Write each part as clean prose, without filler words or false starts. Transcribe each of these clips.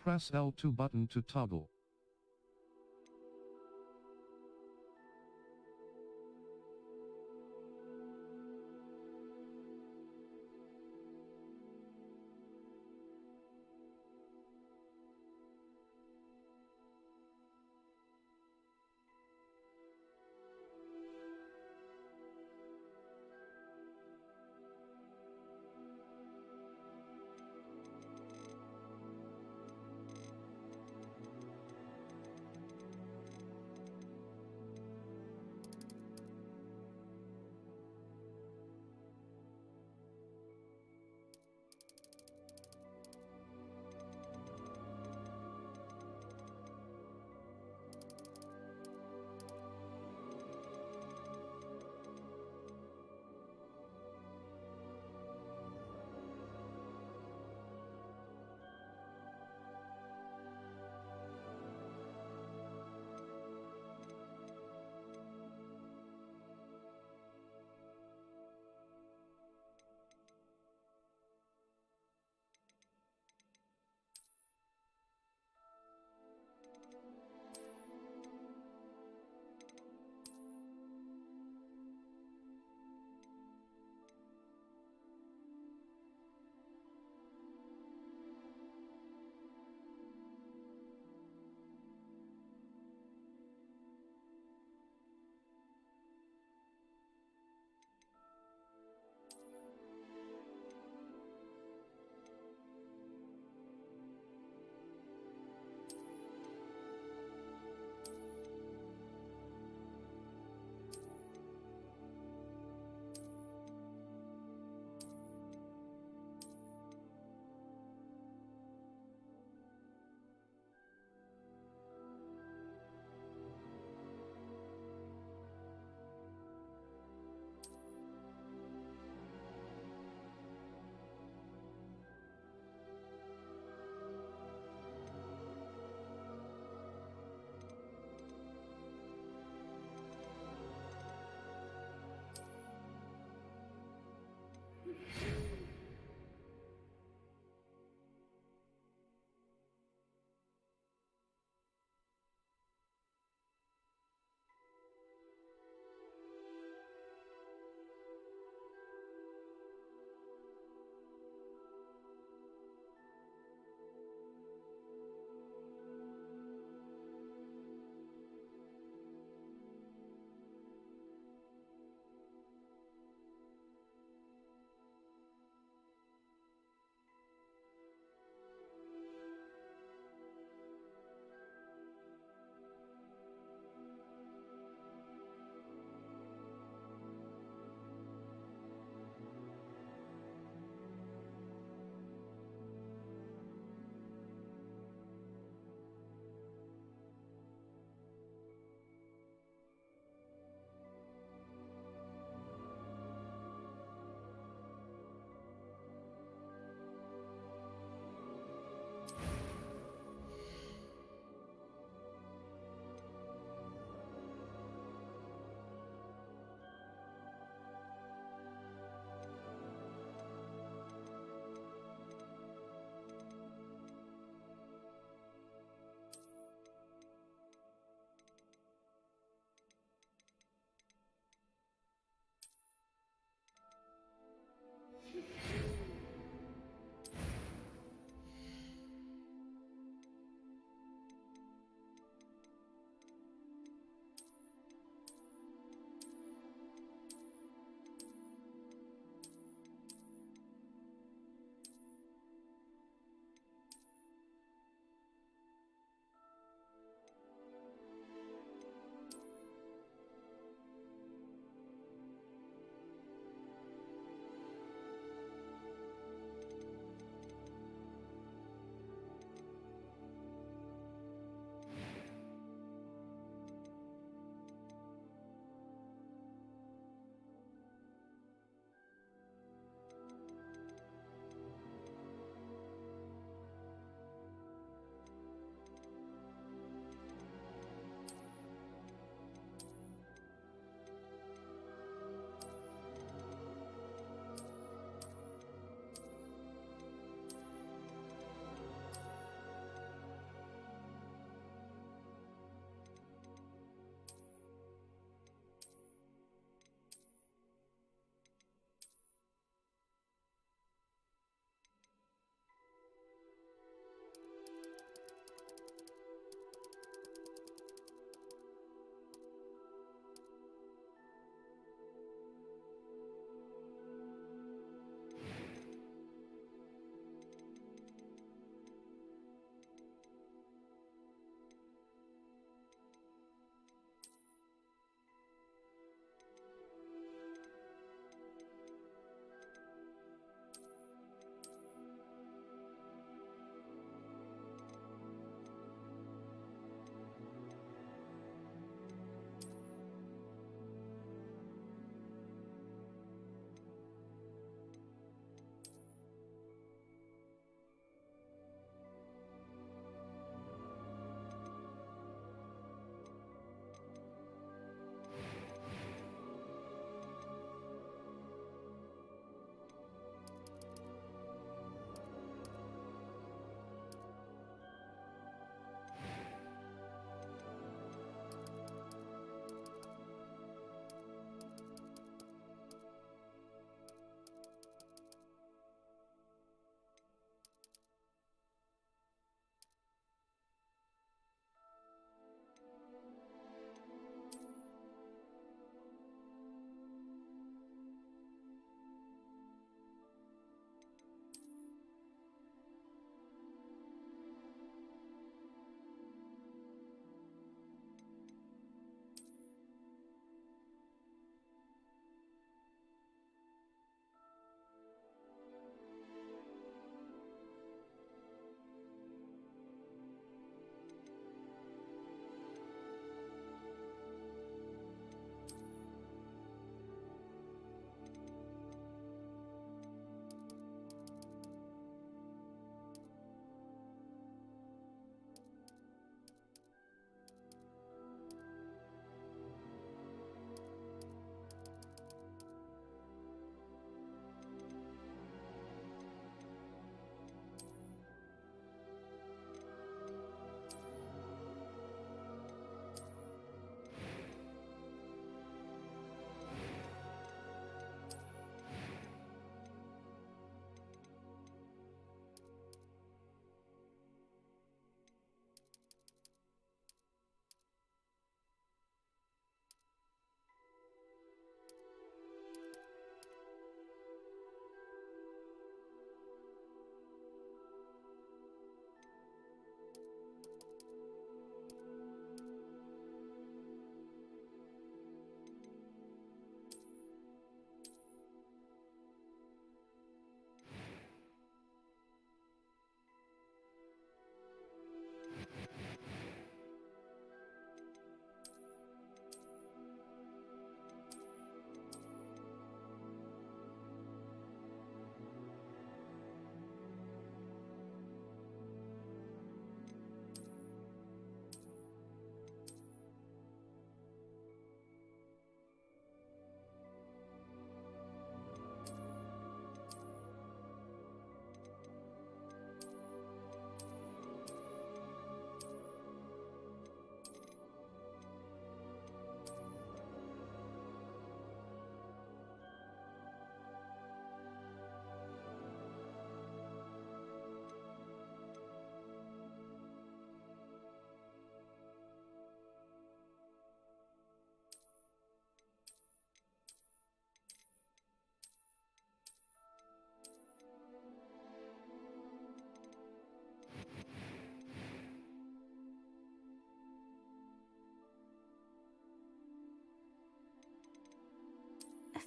Press L2 button to toggle.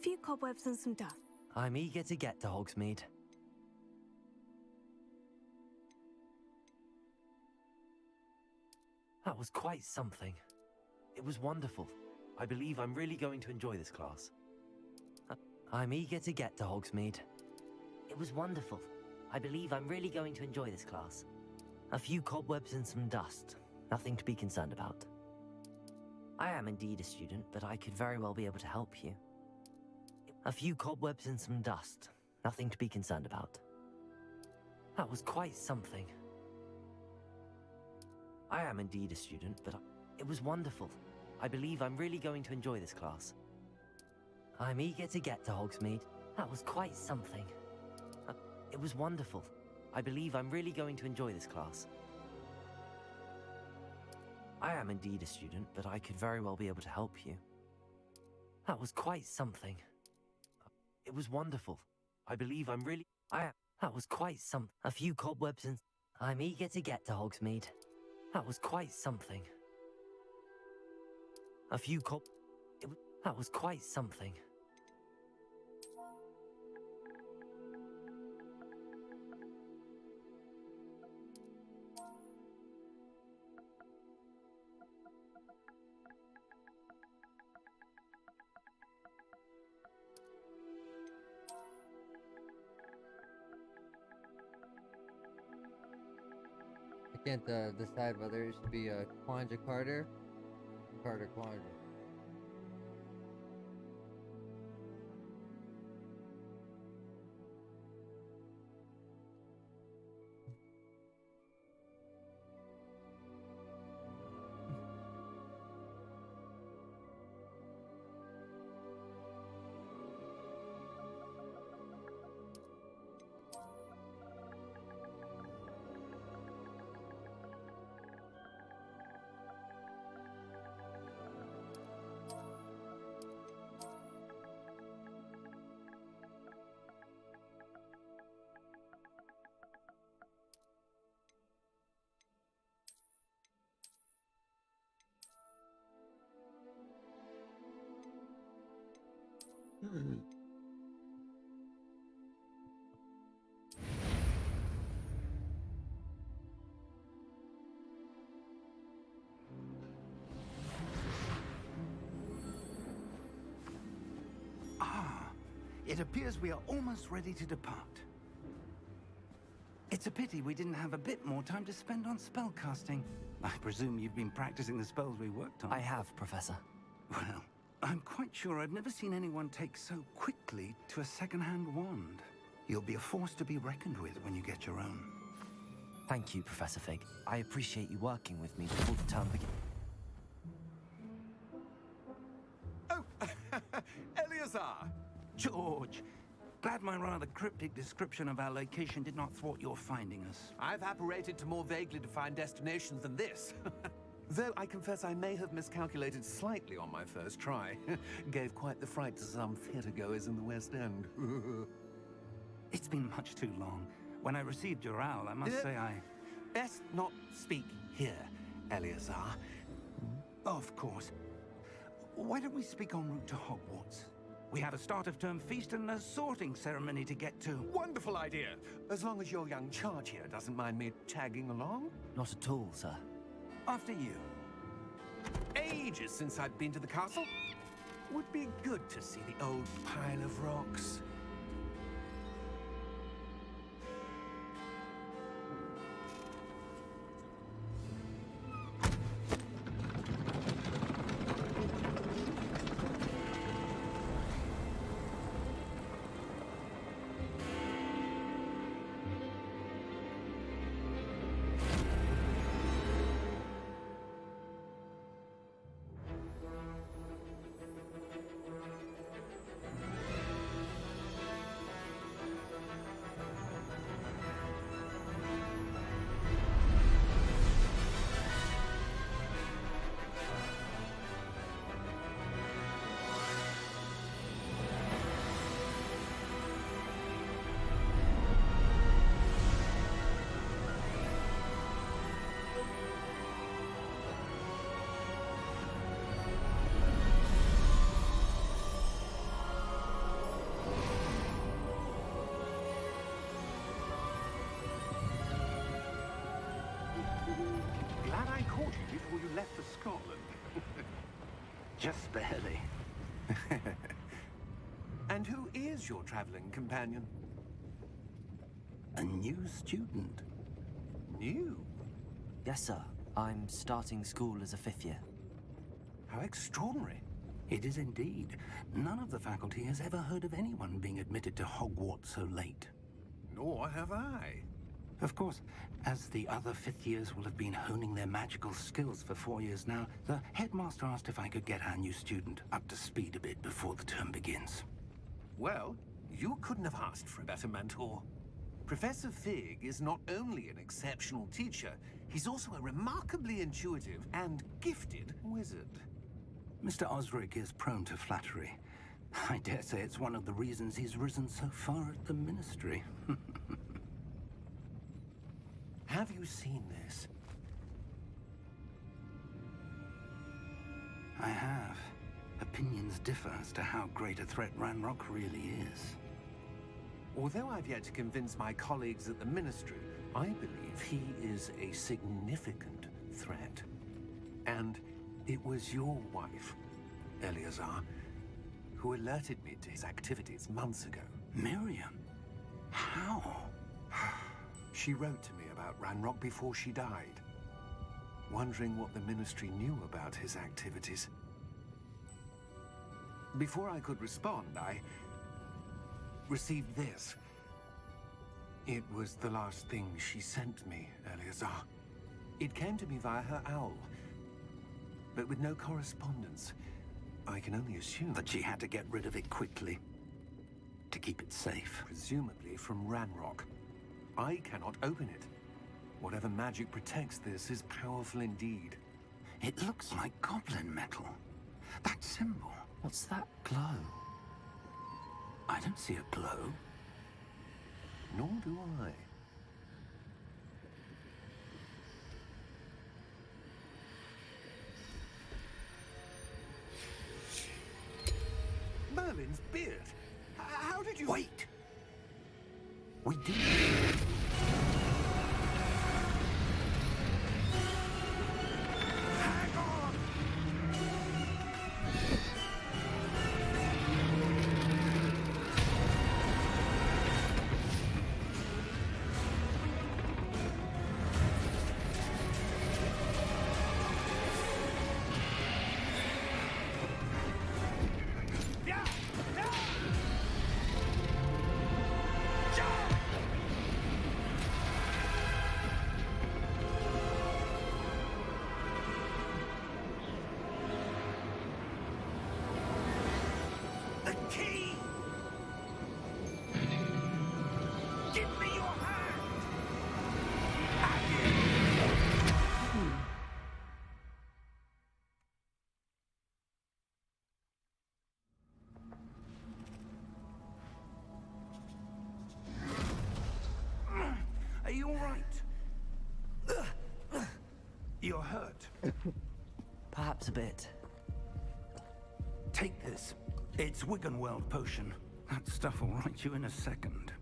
few cobwebs and some dust. I'm eager to get to Hogsmeade. That was quite something. It was wonderful. I believe I'm really going to enjoy this class. I'm eager to get to Hogsmeade. It was wonderful. I believe I'm really going to enjoy this class. A few cobwebs and some dust. Nothing to be concerned about. I am indeed a student, but I could very well be able to help you. A few cobwebs and some dust. Nothing to be concerned about. That was quite something. I am indeed a student, but it was wonderful. I believe I'm really going to enjoy this class. I'm eager to get to Hogsmeade. That was quite something. It was wonderful. I believe I'm really going to enjoy this class. I am indeed a student, but I could very well be able to help you. That was quite something. It was wonderful. I believe I'm really... That was quite some... A few cobwebs and... I'm eager to get to Hogsmeade. That was quite something. A few That was quite something. I can't decide whether it should be a Quanja Carter or Carter Quanja. It appears we are almost ready to depart. It's a pity we didn't have a bit more time to spend on spellcasting. I presume you've been practicing the spells we worked on. I have, Professor. Well, I'm quite sure I've never seen anyone take so quickly to a second-hand wand. You'll be a force to be reckoned with when you get your own. Thank you, Professor Fig. I appreciate you working with me before the term begins. Oh, Eleazar! George, glad my rather cryptic description of our location did not thwart your finding us. I've apparated to more vaguely defined destinations than this. Though I confess I may have miscalculated slightly on my first try. Gave quite the fright to some theatergoers in the West End. It's been much too long. When I received your owl, I must say I... Best not speak here, Eleazar. Of course. Why don't we speak en route to Hogwarts? We have a start-of-term feast and a sorting ceremony to get to. Wonderful idea! As long as your young charge here doesn't mind me tagging along. Not at all, sir. After you. Ages since I've been to the castle. Would be good to see the old pile of rocks. before you left for Scotland. Just barely. And who is your traveling companion? A new student. New? Yes, sir. I'm starting school as a 5th year. How extraordinary. It is indeed. None of the faculty has ever heard of anyone being admitted to Hogwarts so late. Nor have I. Of course, as the other 5th years will have been honing their magical skills for 4 years now, the headmaster asked if I could get our new student up to speed a bit before the term begins. Well, you couldn't have asked for a better mentor. Professor Fig is not only an exceptional teacher, he's also a remarkably intuitive and gifted wizard. Mr. Osric is prone to flattery. I dare say it's one of the reasons he's risen so far at the Ministry. Have you seen this? I have. Opinions differ as to how great a threat Ranrock really is. Although I've yet to convince my colleagues at the Ministry, I believe he is a significant threat. And it was your wife, Eleazar, who alerted me to his activities months ago. Miriam? How? She wrote to me about Ranrock before she died, wondering what the Ministry knew about his activities. Before I could respond, I received this. It was the last thing she sent me, Eleazar. It came to me via her owl, but with no correspondence. I can only assume That she had to get rid of it quickly. To keep it safe. presumably from Ranrock. I cannot open it. Whatever magic protects this is powerful indeed. It looks like goblin metal. That symbol. What's that glow? I don't see a glow. Nor do I. Merlin's beard. How did you... Wait! We did. Hang on! Yeah! Yeah! The key! Give me your hand! Are you all right? You're hurt. Perhaps a bit. Take this. It's Wiggenweld potion. That stuff will right you in a second.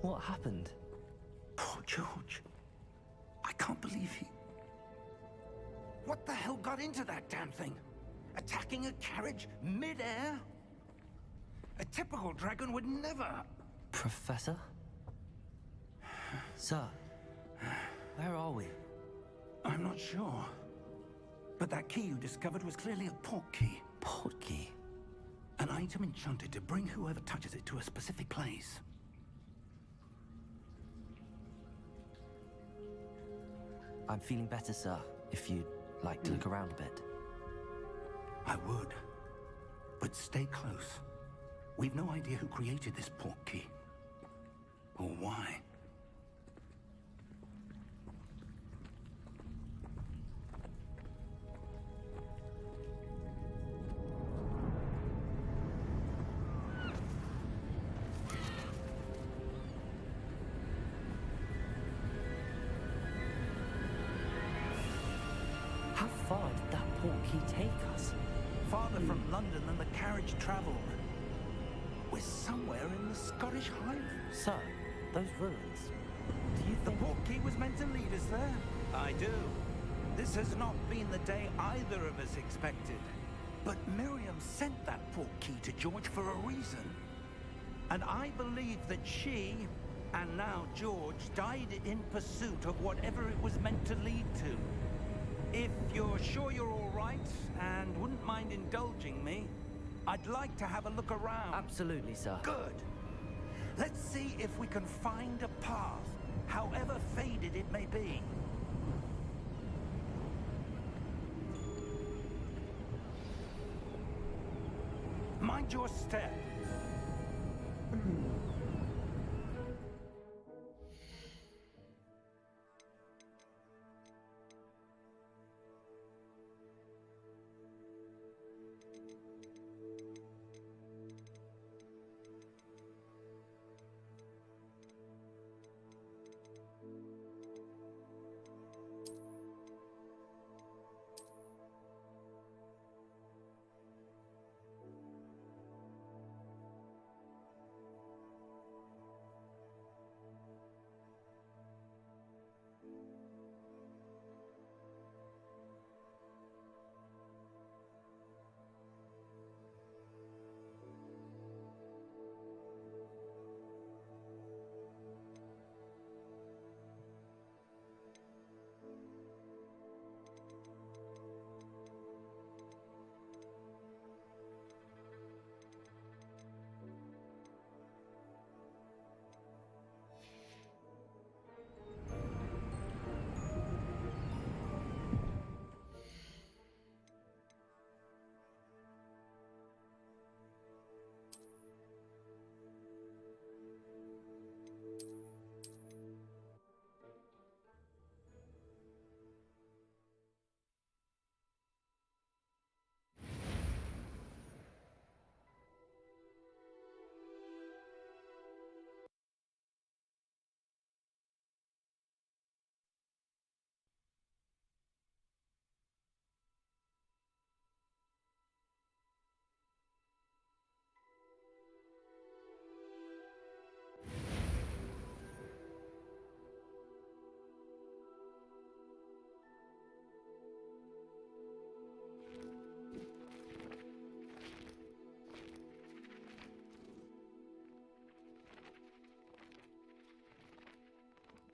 What happened? Poor George. I can't believe he... What the hell got into that damn thing? Attacking a carriage mid-air? A typical dragon would never... Professor? Sir, where are we? I'm not sure. But that key you discovered was clearly a port key. Port key? An item enchanted to bring whoever touches it to a specific place. I'm feeling better, sir, if you'd like to look around a bit. I would. But stay close. We've no idea who created this port key. Or why. How far did that port key take us? farther from London than the carriage travelled. We're somewhere in the Scottish Highlands. Sir, those ruins. Do you The think... portkey was meant to lead us there? I do. This has not been the day either of us expected. But Miriam sent that portkey to George for a reason. And I believe that she, and now George, died in pursuit of whatever it was meant to lead to. If you're sure you're all right, and wouldn't mind indulging me, I'd like to have a look around. Absolutely, sir. Good. Let's see if we can find a path, however faded it may be. Mind your step.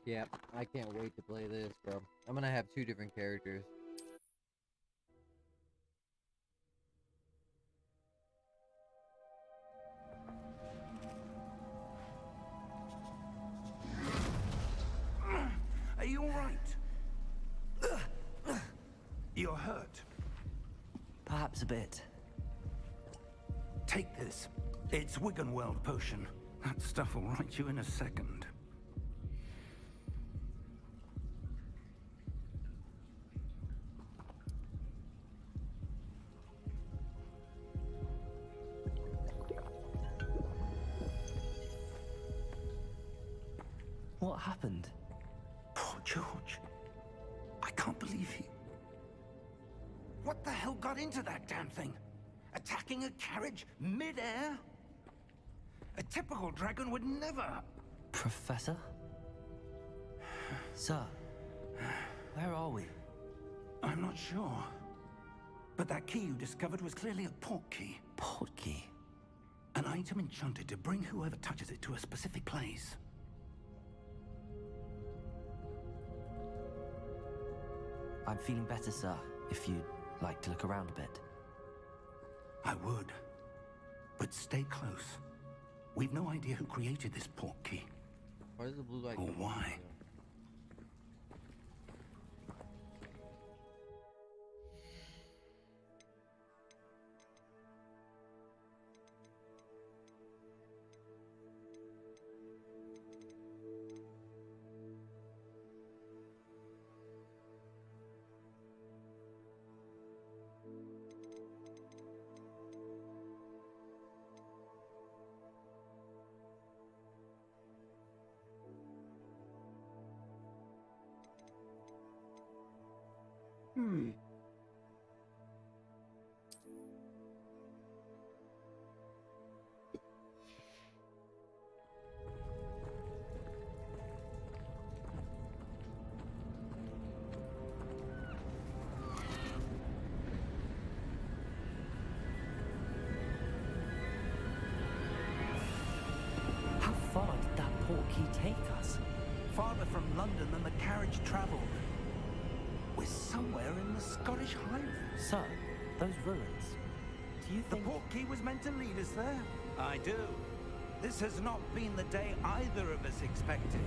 Yep, I can't wait to play this, bro. I'm gonna have 2 different characters. Are you all right? You're hurt. Perhaps a bit. Take this. It's Wiggenweld potion. That stuff will right you in a second. What happened? Poor George. I can't believe he... What the hell got into that damn thing? Attacking a carriage mid-air? A typical dragon would never... Professor? Sir, where are we? I'm not sure. But that key you discovered was clearly a portkey. Portkey? An item enchanted to bring whoever touches it to a specific place. I'm feeling better, sir, if you'd like to look around a bit. I would. But stay close. We've no idea who created this portkey. Why does the blue light? Or why. portkey take us? Farther from London than the carriage travelled. We're somewhere in the Scottish Highlands. Sir, those ruins. Do you The think... portkey was meant to lead us there? I do. This has not been the day either of us expected.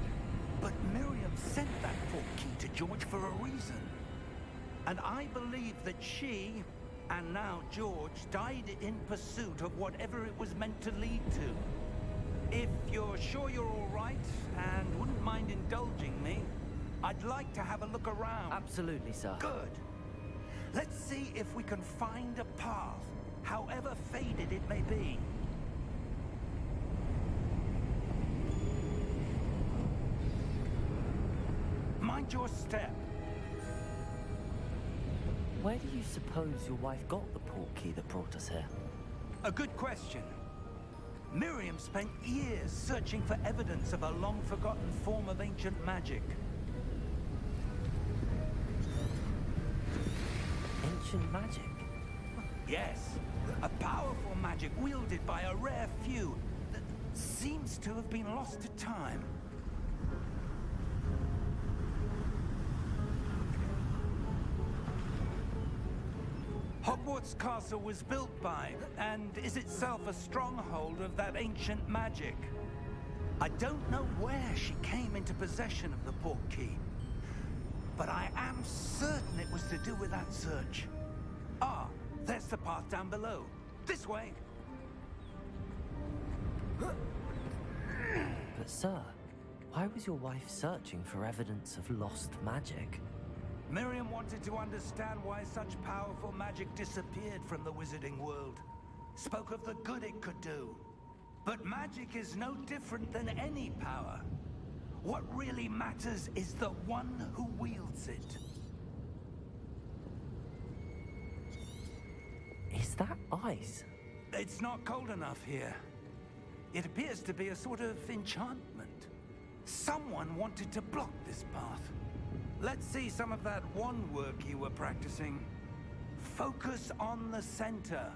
But Miriam sent that portkey to George for a reason. And I believe that she, and now George, died in pursuit of whatever it was meant to lead to. If you're sure you're all right, and wouldn't mind indulging me, I'd like to have a look around. Absolutely, sir. Good. Let's see if we can find a path, however faded it may be. Mind your step. Where do you suppose your wife got the portkey that brought us here? A good question. Miriam spent years searching for evidence of a long-forgotten form of ancient magic. Ancient magic? Yes, a powerful magic wielded by a rare few that seems to have been lost to time. Hogwarts Castle was built by, and is itself a stronghold of that ancient magic. I don't know where she came into possession of the portkey, but I am certain it was to do with that search. Ah, there's the path down below. This way. But sir, why was your wife searching for evidence of lost magic? Miriam wanted to understand why such powerful magic disappeared from the wizarding world. Spoke of the good it could do. But magic is no different than any power. What really matters is the one who wields it. Is that ice? It's not cold enough here. It appears to be a sort of enchantment. Someone wanted to block this path. Let's see some of that wand work you were practicing. Focus on the center.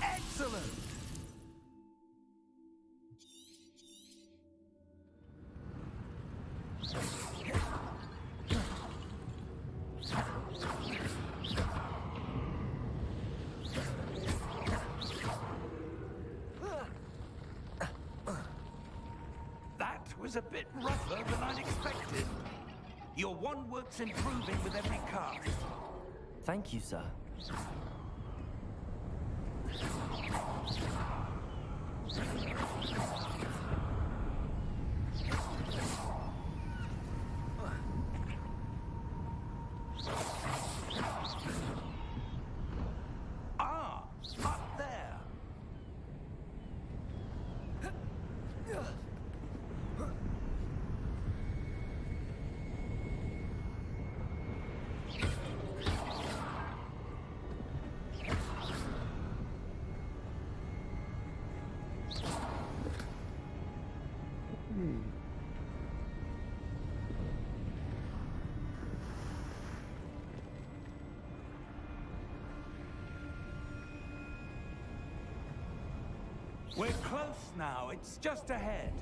Excellent! That was a bit rougher than I'd expected. Your wand work's improving with every cast. Thank you, sir. Ah, up there. We're close now. It's just ahead.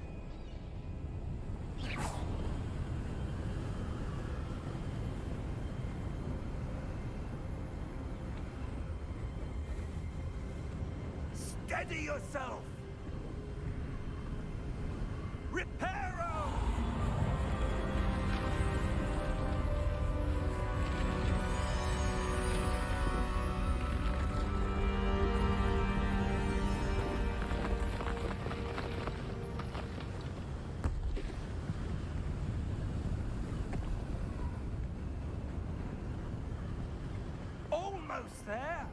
Steady yourself! Reparo! Almost there.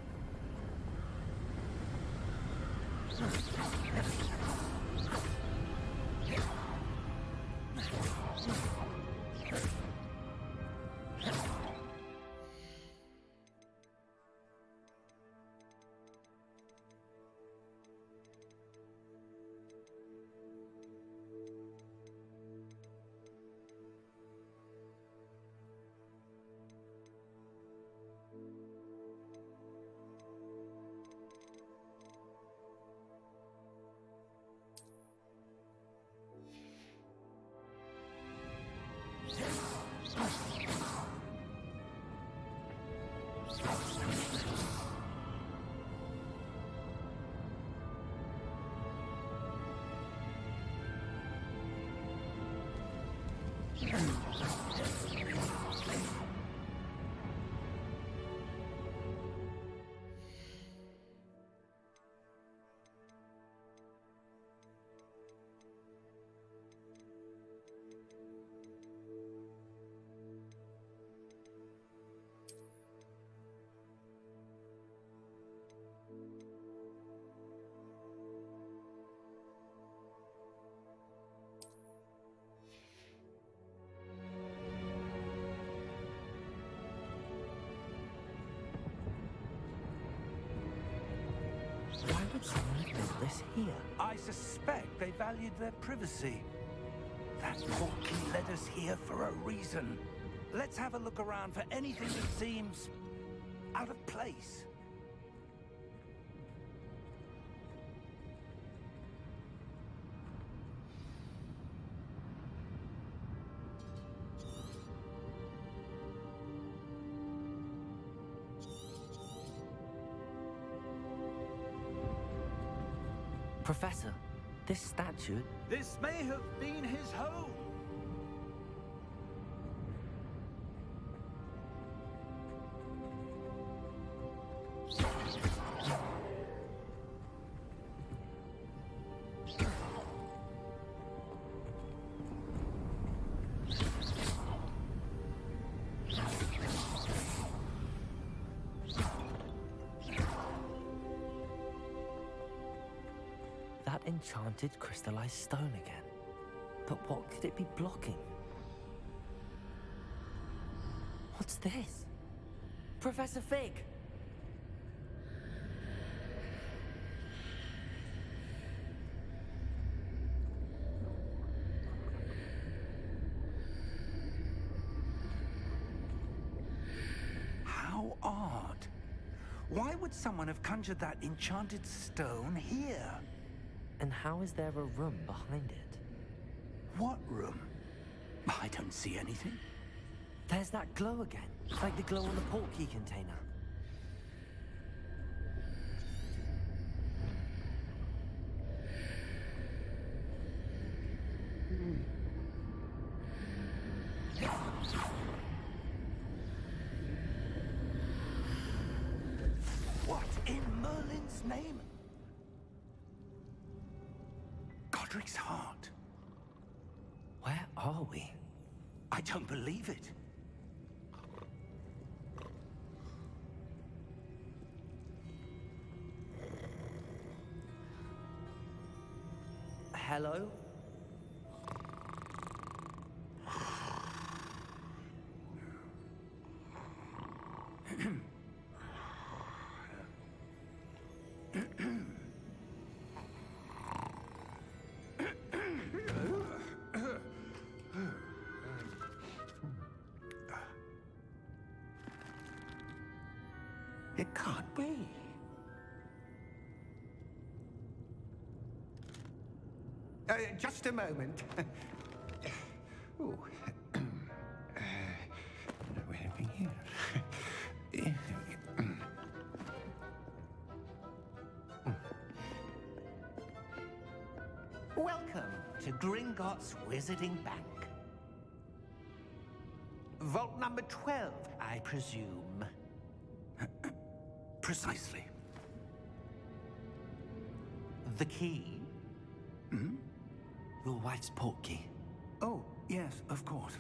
Why would someone have built this here? I suspect they valued their privacy. That portkey led us here for a reason. Let's have a look around for anything that seems out of place. Professor, this statue... This may have been his home. That enchanted crystallized stone again. But what could it be blocking? What's this? Professor Fig! How odd. Why would someone have conjured that enchanted stone here? And how is there a room behind it? What room? I don't see anything. There's that glow again, like the glow on the portkey container. What in Merlin's name? Godric's heart. Where are we? I don't believe it. Hello? It can't be. Just a moment. Ooh. Where are we here? Welcome to Gringotts Wizarding Bank. Vault number 12, I presume. Precisely. The key? Your wife's portkey. Oh, yes, of course.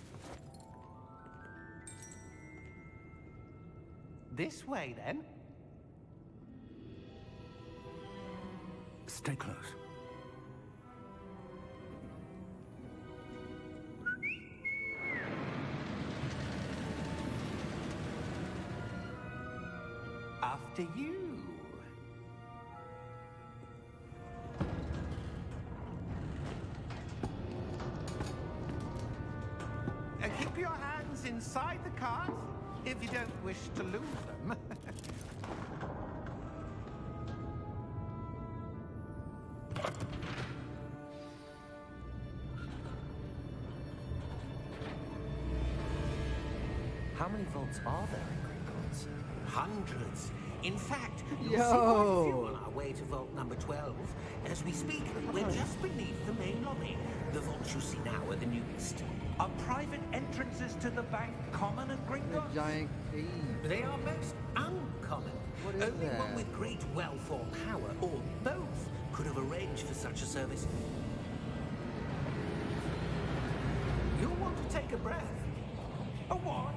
This way, then. Stay close. After you. Keep your hands inside the cart if you don't wish to lose them. How many vaults are there in Gringotts? Hundreds. In fact, you'll see quite a few Yo! on our way to vault number 12. As we speak, we're just beneath the main lobby. The vaults you see now are the newest. Are private entrances to the bank common at A Gringotts? giant cave. They are most uncommon. What is Only that? one with great wealth or power, or both, could have arranged for such a service. You'll want to take a breath. A what?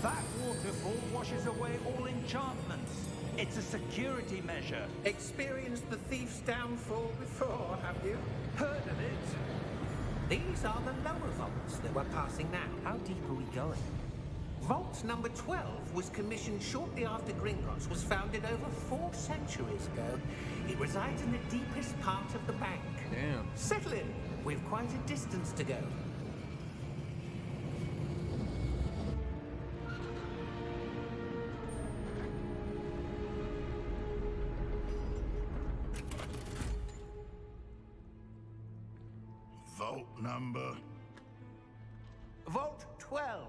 That waterfall washes away all enchantments. It's a security measure. Experienced the thief's downfall before, have you? Heard of it? These are the lower vaults that we're passing now. How deep are we going? Vault number 12 was commissioned shortly after Gringotts was founded over 4 centuries ago. It resides in the deepest part of the bank. Damn. Settle in. We've quite a distance to go. Vault number. Vault 12.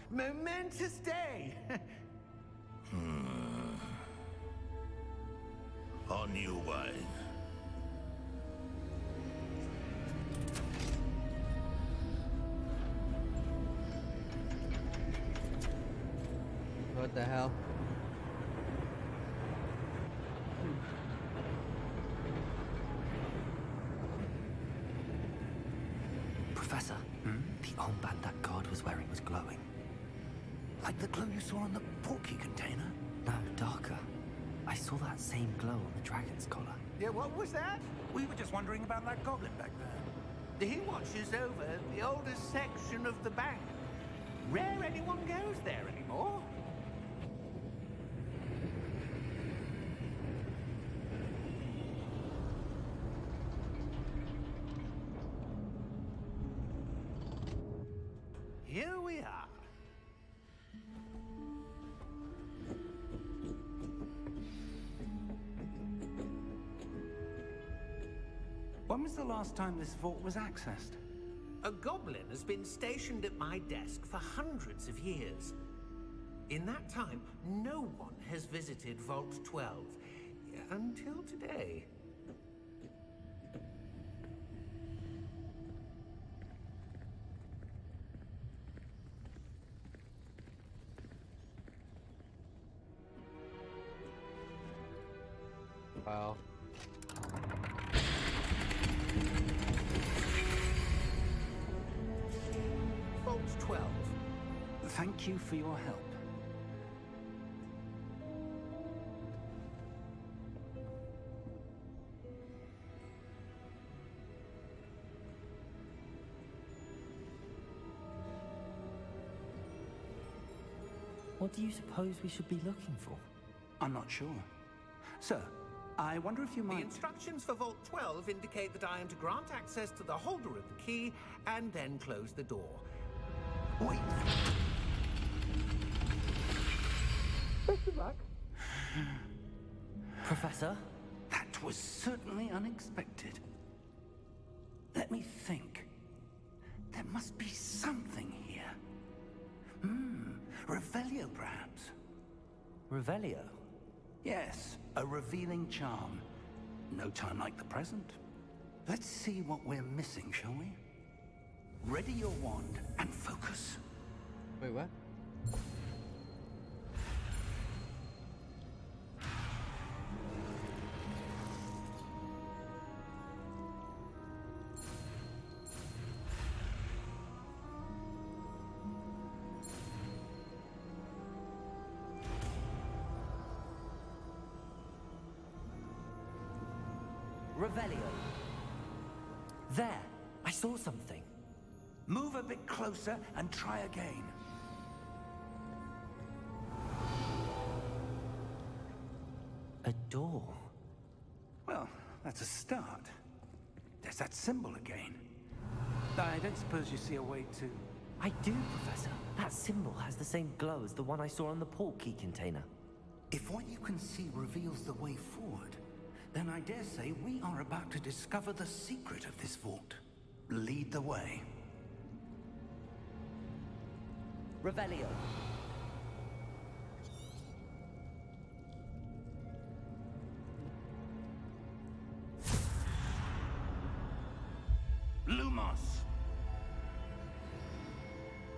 Momentous day. On your way. What the hell? Professor, the armband that guard was wearing was glowing. Like the glow you saw on the porky container? No, darker. I saw that same glow on the dragon's collar. Yeah, what was that? We were just wondering about that goblin back there. He watches over the oldest section of the bank. Rare anyone goes there anymore. Here we are. When was the last time this vault was accessed? A goblin has been stationed at my desk for hundreds of years. In that time, no one has visited Vault 12. Until today. Wow. Vault 12. Thank you for your help. What do you suppose we should be looking for? I'm not sure. Sir, I wonder if you The might... instructions for Vault 12 indicate that I am to grant access to the holder of the key and then close the door. Wait. Best of luck. Professor? That was certainly unexpected. Let me think. There must be something here. Revelio, perhaps. Revelio? Yes, a revealing charm. No time like the present. Let's see what we're missing, shall we? Ready your wand and focus. Wait, what? Revelio. There! I saw something. Move a bit closer and try again. A door. Well, that's a start. There's that symbol again. I don't suppose you see a way to... I do, Professor. That symbol has the same glow as the one I saw on the port key container. If what you can see reveals the way forward, then I dare say we are about to discover the secret of this vault. Lead the way. Revelio. Lumos!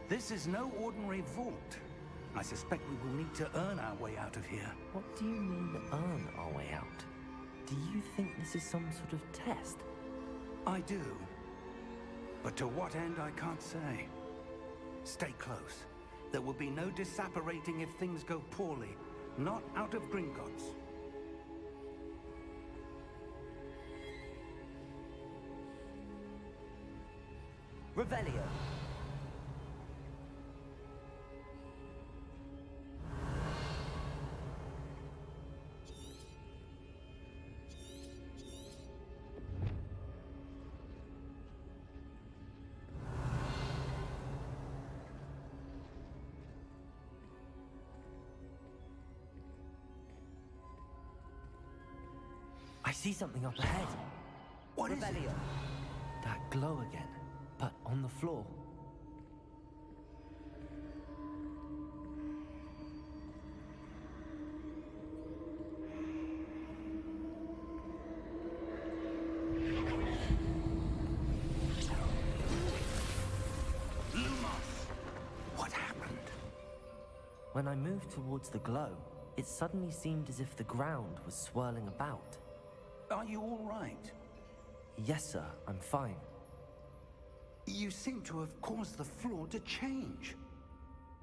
This is no ordinary vault. I suspect we will need to earn our way out of here. What do you mean, earn our way out? Do you think this is some sort of test? I do. But to what end, I can't say. Stay close. There will be no disapparating if things go poorly. Not out of Gringotts. Revelio. I see something up ahead. What is it? Revelio. That glow again, but on the floor. Lumos! What happened? When I moved towards the glow, it suddenly seemed as if the ground was swirling about. Are you all right? Yes, sir, I'm fine. You seem to have caused the floor to change.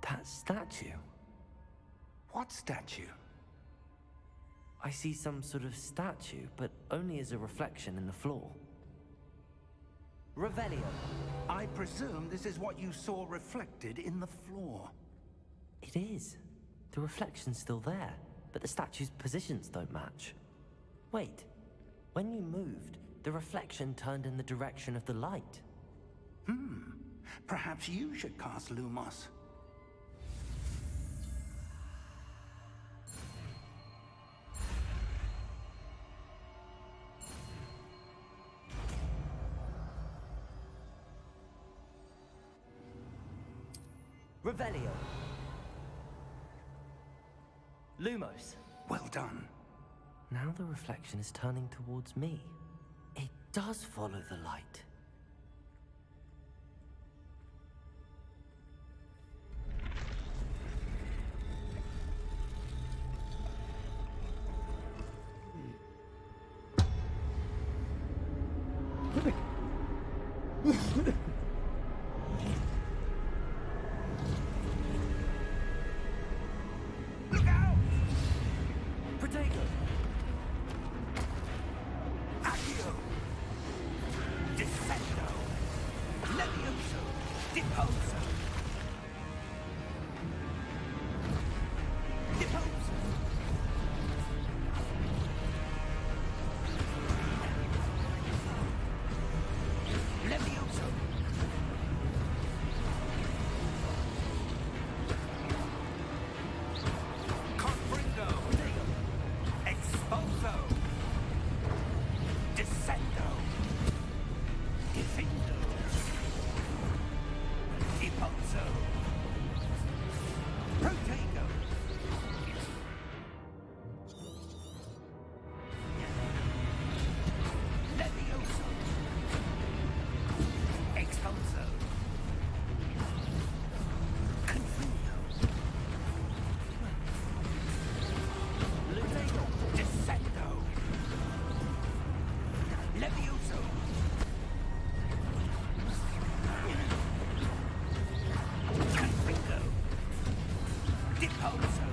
That statue? What statue? I see some sort of statue, but only as a reflection in the floor. Revelio. I presume this is what you saw reflected in the floor. It is. The reflection's still there, but the statue's positions don't match. Wait. When you moved, the reflection turned in the direction of the light. Perhaps you should cast Lumos. Revelio. Lumos. Well done. Now the reflection is turning towards me. It does follow the light. Look out! Protego! Accio! Descendo! Levioso! Deposo! Deposo! Levioso! Confringo! Expulso! Descendo! Defendo! Impulso! Protego! Levioso! Expulso! Confringo! Lutego! Descendo! Levioso! Confringo! Deposo!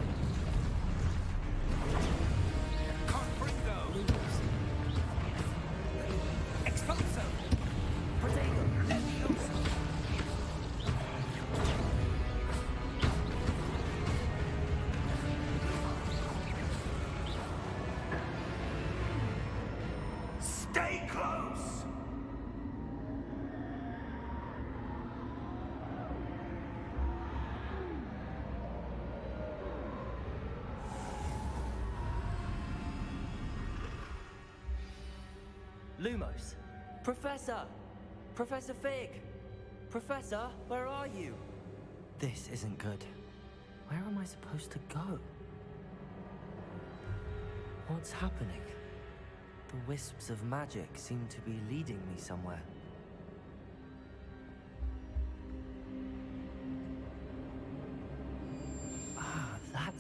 Confringo! Expulso! Protego! Levioso! Stay close! Lumos. Professor! Professor Fig! Professor, where are you? This isn't good. Where am I supposed to go? What's happening? The wisps of magic seem to be leading me somewhere.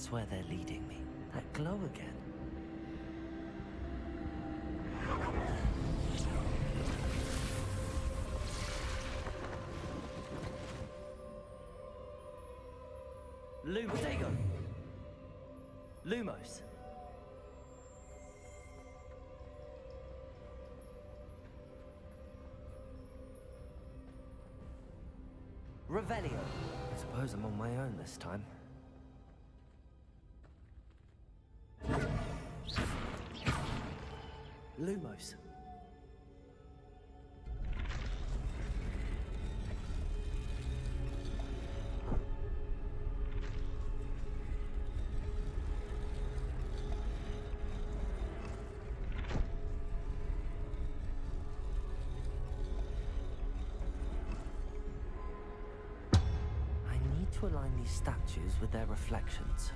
That's where they're leading me. That glow again. Lumos. Lumos. Revelio. I suppose I'm on my own this time. Lumos. To align these statues with their reflections.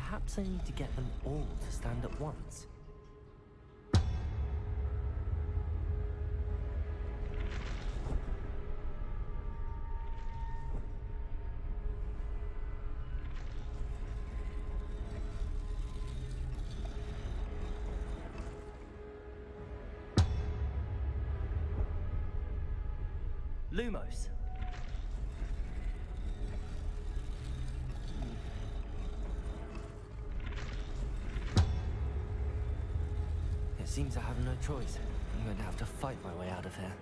Perhaps I need to get them all to stand at once. Lumos. Seems I have no choice. I'm going to have to fight my way out of here.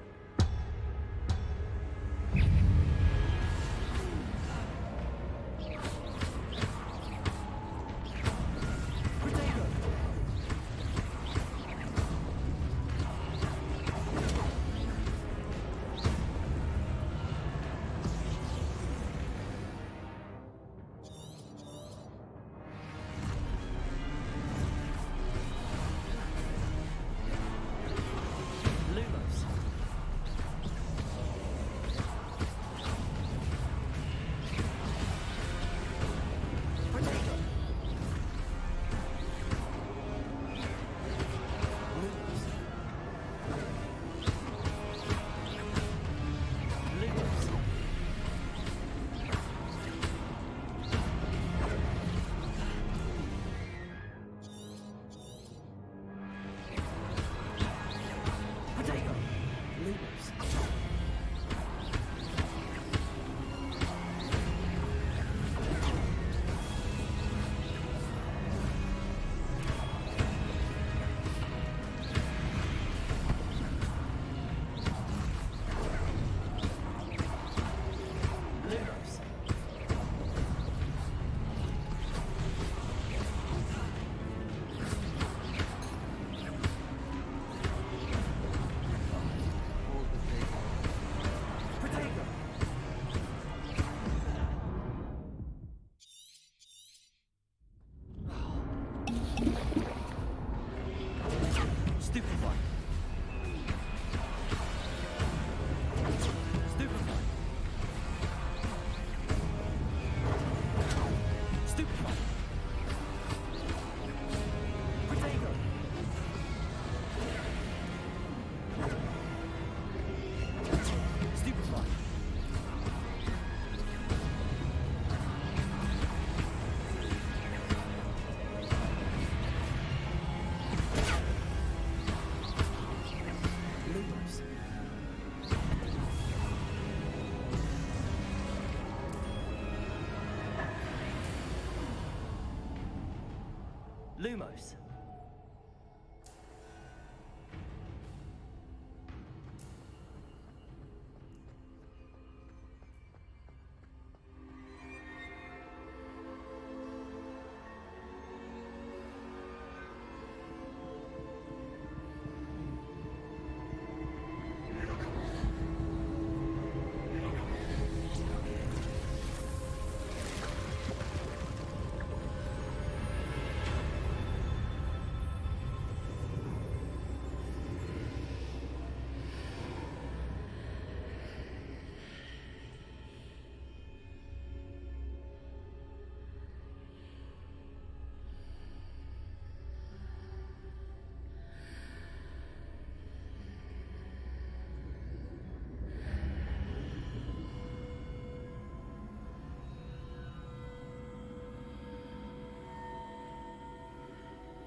Lumos.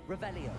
Revelio.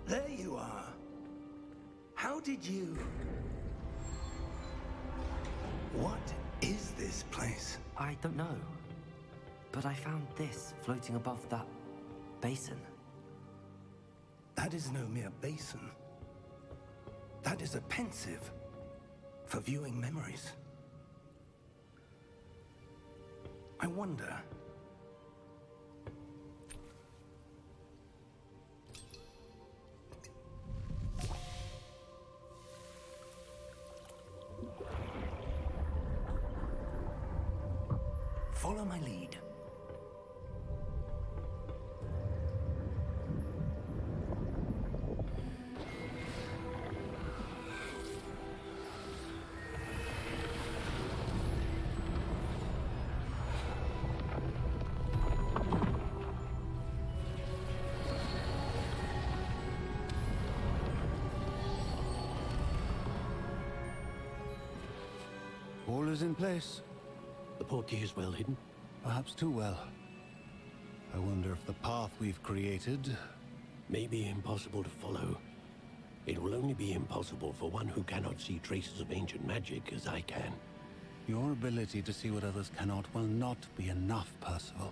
There you are. How did you... What is this place? I don't know. But I found this floating above that basin. That is no mere basin. That is a pensive for viewing memories. I wonder... Follow my lead. All is in place. The portkey is well hidden. Perhaps too well. I wonder if the path we've created... May be impossible to follow. It will only be impossible for one who cannot see traces of ancient magic as I can. Your ability to see what others cannot will not be enough, Percival.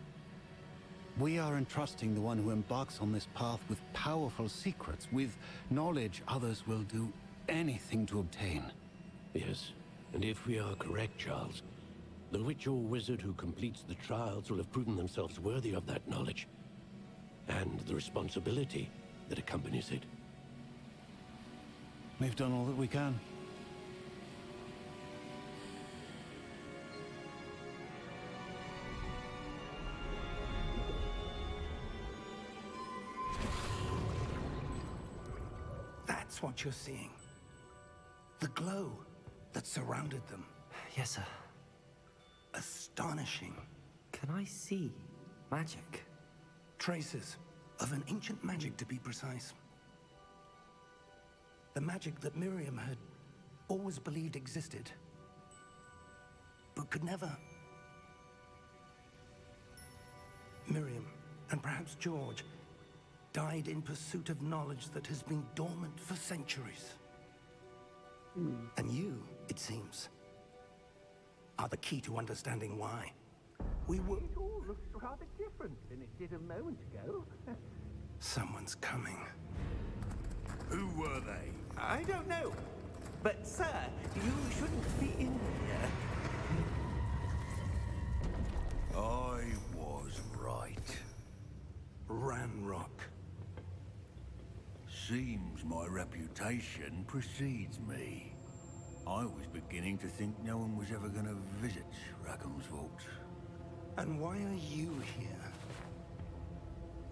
We are entrusting the one who embarks on this path with powerful secrets, with knowledge others will do anything to obtain. Yes, and if we are correct, Charles, the witch or wizard who completes the trials will have proven themselves worthy of that knowledge, and the responsibility that accompanies it. We've done all that we can. That's what you're seeing. The glow that surrounded them. Yes, sir. Astonishing. Can I see magic? Traces of an ancient magic, to be precise. The magic that Miriam had always believed existed, but could never. Miriam, and perhaps George, died in pursuit of knowledge that has been dormant for centuries. And you, it seems, are the key to understanding why. We were... It all looks rather different than it did a moment ago. Someone's coming. Who were they? I don't know. But, sir, you shouldn't be in here. I was right. Ranrock. Seems my reputation precedes me. I was beginning to think no one was ever going to visit Rackham's vault. And why are you here?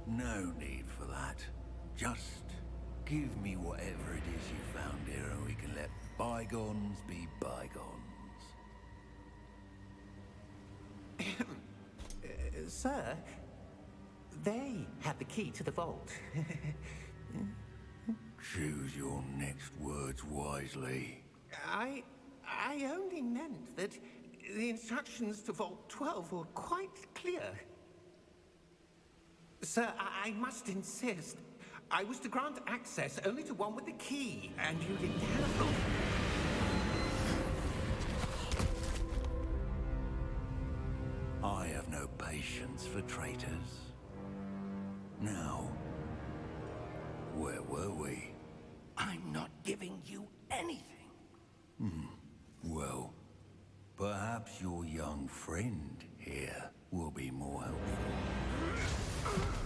No need for that. Just give me whatever it is you found here and we can let bygones be bygones. Sir, they have the key to the vault. Choose your next words wisely. I only meant that the instructions to Vault 12 were quite clear. Sir, I must insist. I was to grant access only to one with the key, and you didn't have... I have no patience for traitors. Now, where were we? I'm not giving you anything. Well, perhaps your young friend here will be more helpful.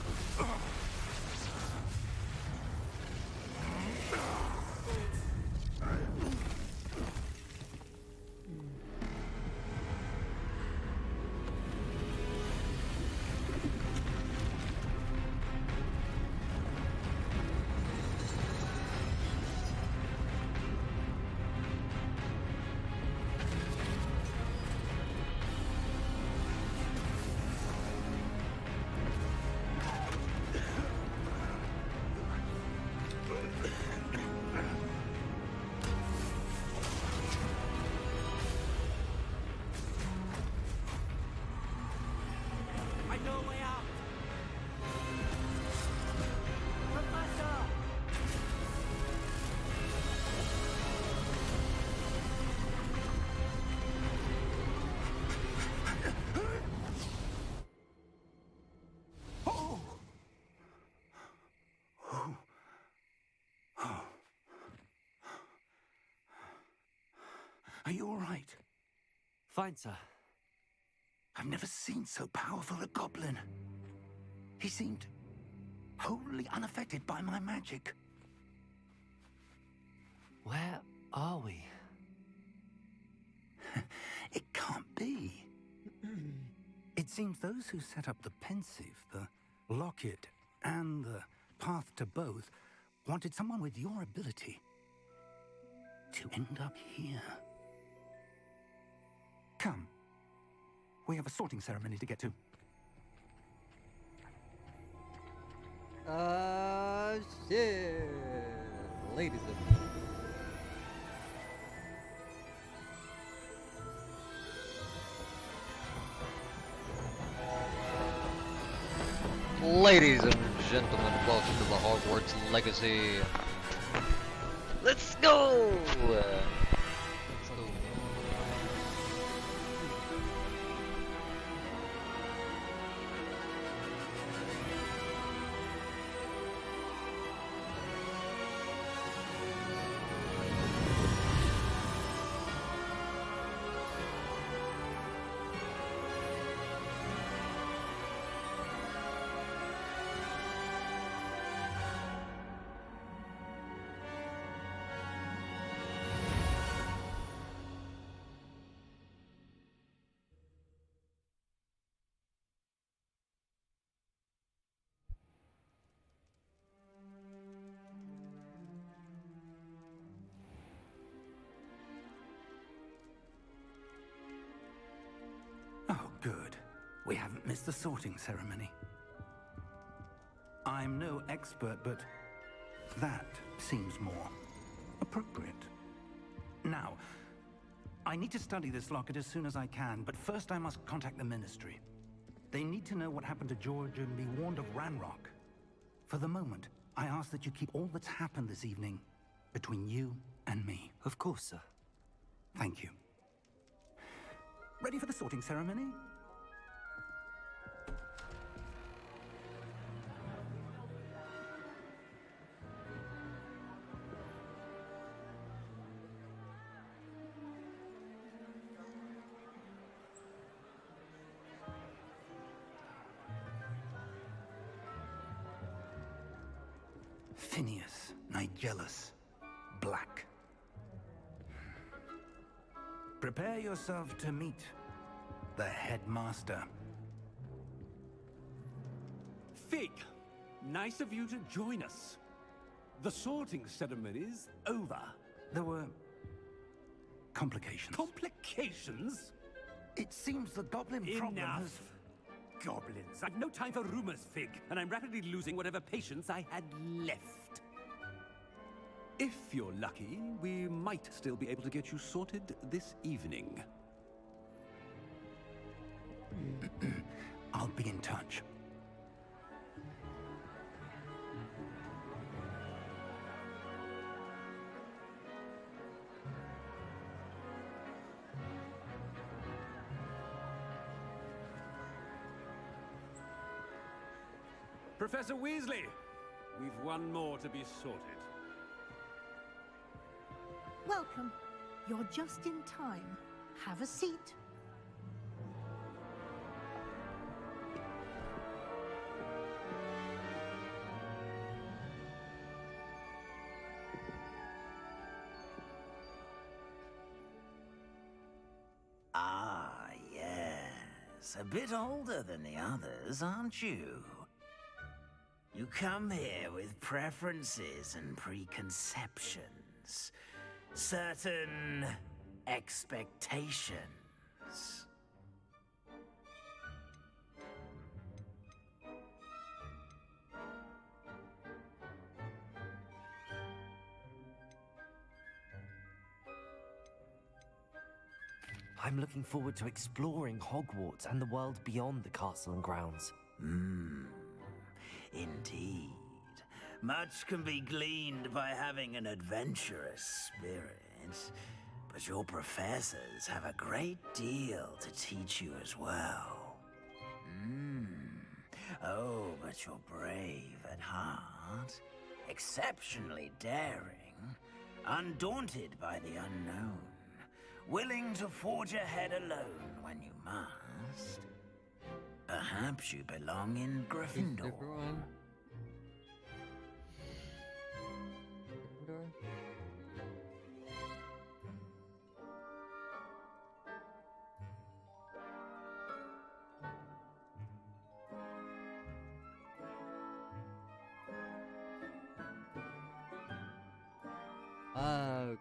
Are you all right? Fine, sir. I've never seen so powerful a goblin. He seemed wholly unaffected by my magic. Where are we? It can't be. It seems those who set up the pensive, the locket, and the path to both wanted someone with your ability to end up here. Come. We have a sorting ceremony to get to. Shit. Ladies and Ladies and gentlemen, welcome to the Hogwarts Legacy. Let's go! Oh, good. We haven't missed the sorting ceremony. I'm no expert, but that seems more appropriate. Now, I need to study this locket as soon as I can, but first I must contact the Ministry. They need to know what happened to George and be warned of Ranrock. For the moment, I ask that you keep all that's happened this evening between you and me. Of course, sir. Thank you. Ready for the sorting ceremony? Phineas, Nigellus, Black. Prepare yourself to meet the headmaster. Fig, nice of you to join us. The sorting ceremony's over. There were complications. Complications? It seems the goblin problem Enough. has... Goblins. I've no time for rumors, Fig, and I'm rapidly losing whatever patience I had left. If you're lucky, we might still be able to get you sorted this evening. I'll be in touch. Professor Weasley, we've one more to be sorted. Welcome. You're just in time. Have a seat. Ah, yes. A bit older than the others, aren't you? You come here with preferences and preconceptions. Certain expectations. I'm looking forward to exploring Hogwarts and the world beyond the castle and grounds. Indeed. Much can be gleaned by having an adventurous spirit, but your professors have a great deal to teach you as well. Oh, but you're brave at heart, exceptionally daring, undaunted by the unknown. willing to forge ahead alone when you must. Perhaps you belong in Gryffindor. Everyone. Gryffindor. Okay.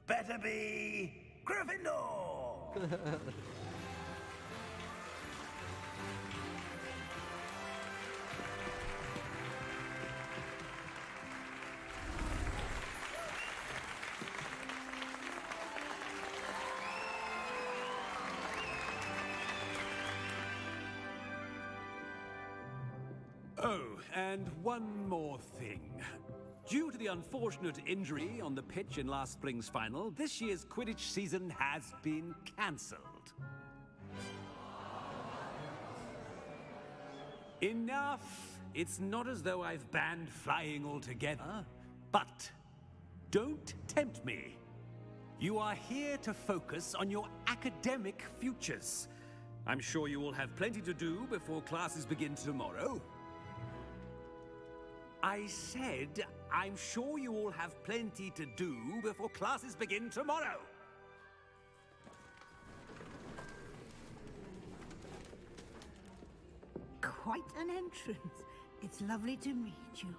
Better be Gryffindor! Oh, and one more thing. Due to the unfortunate injury on the pitch in last spring's final, this year's Quidditch season has been cancelled. Enough! It's not as though I've banned flying altogether, but don't tempt me. You are here to focus on your academic futures. I'm sure you will have plenty to do before classes begin tomorrow. I said, I'm sure you all have plenty to do before classes begin tomorrow. Quite an entrance. It's lovely to meet you.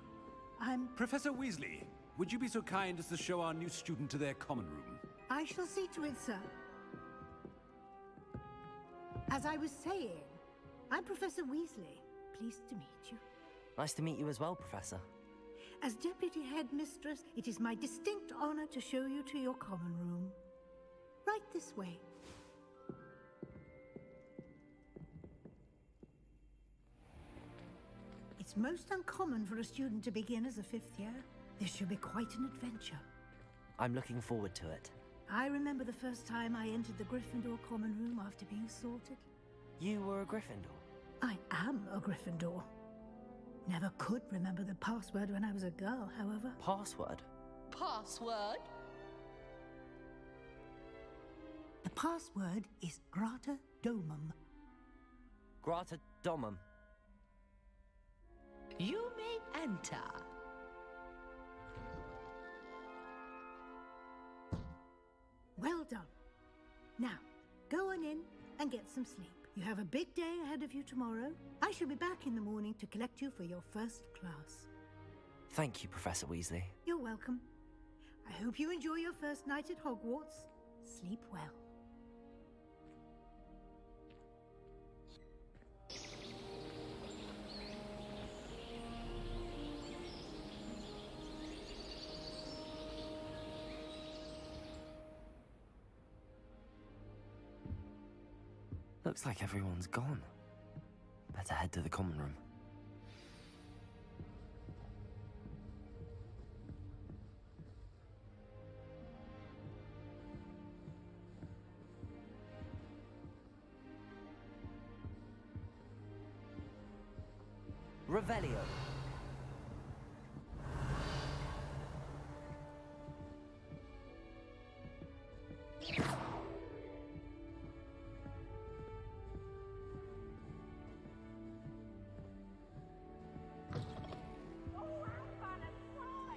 I'm... Professor Weasley, would you be so kind as to show our new student to their common room? I shall see to it, sir. As I was saying, I'm Professor Weasley. Pleased to meet you. Nice to meet you as well, Professor. As Deputy Headmistress, it is my distinct honor to show you to your common room. Right this way. It's most uncommon for a student to begin as a fifth year. This should be quite an adventure. I'm looking forward to it. I remember the first time I entered the Gryffindor common room after being sorted. You were a Gryffindor? I am a Gryffindor. Never could remember the password when I was a girl, however. Password? Password? The password is Grata Domum. Grata Domum. You may enter. Well done. Now, go on in and get some sleep. You have a big day ahead of you tomorrow. I shall be back in the morning to collect you for your first class. Thank you, Professor Weasley. You're welcome. I hope you enjoy your first night at Hogwarts. Sleep well. Looks like everyone's gone. Better head to the common room. Revelio.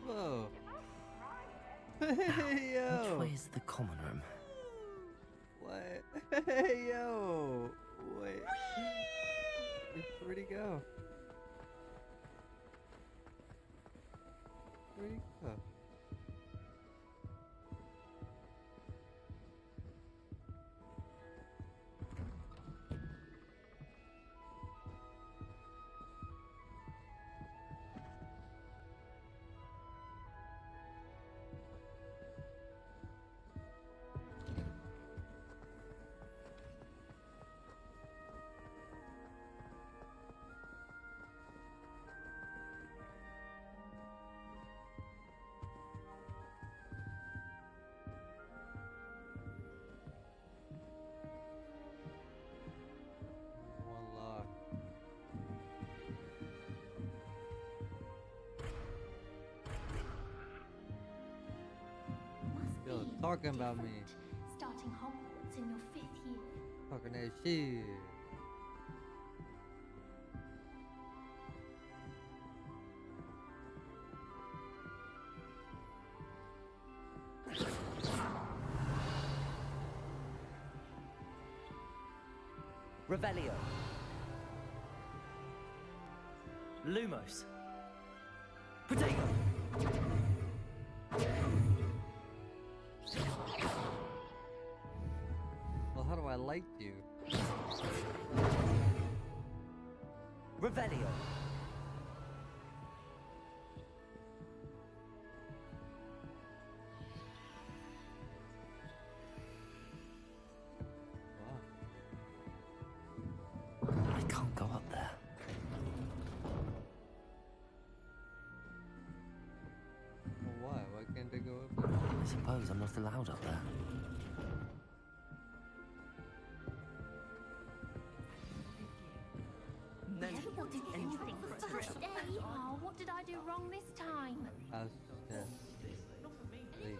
Whoa. Hey, yo. Which way is the common room? What? Hey, yo. Wait. Where'd he go? Where'd he go? talking about me. Starting Hogwarts in your 5th year. Talking that shit. Revelio. Lumos. Potato. Well, how do I like you? Revelio. I can't go up there. Well, why? Why can't I go up there? I suppose I'm not allowed up there. Never wanted anything for a first day. Oh, what did I do wrong this time? Please.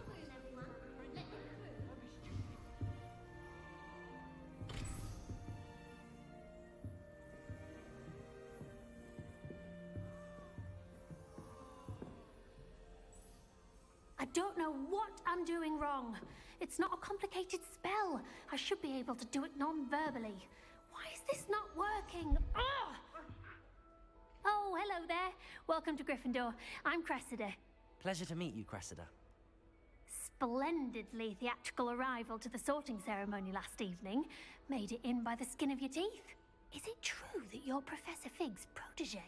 I don't know what I'm doing wrong. It's not a complicated spell. I should be able to do it non-verbally. Why is this not working? Ugh! Oh, hello there. Welcome to Gryffindor. I'm Cressida. Pleasure to meet you, Cressida. Splendidly theatrical arrival to the sorting ceremony last evening. Made it in by the skin of your teeth. Is it true that you're Professor Fig's protege?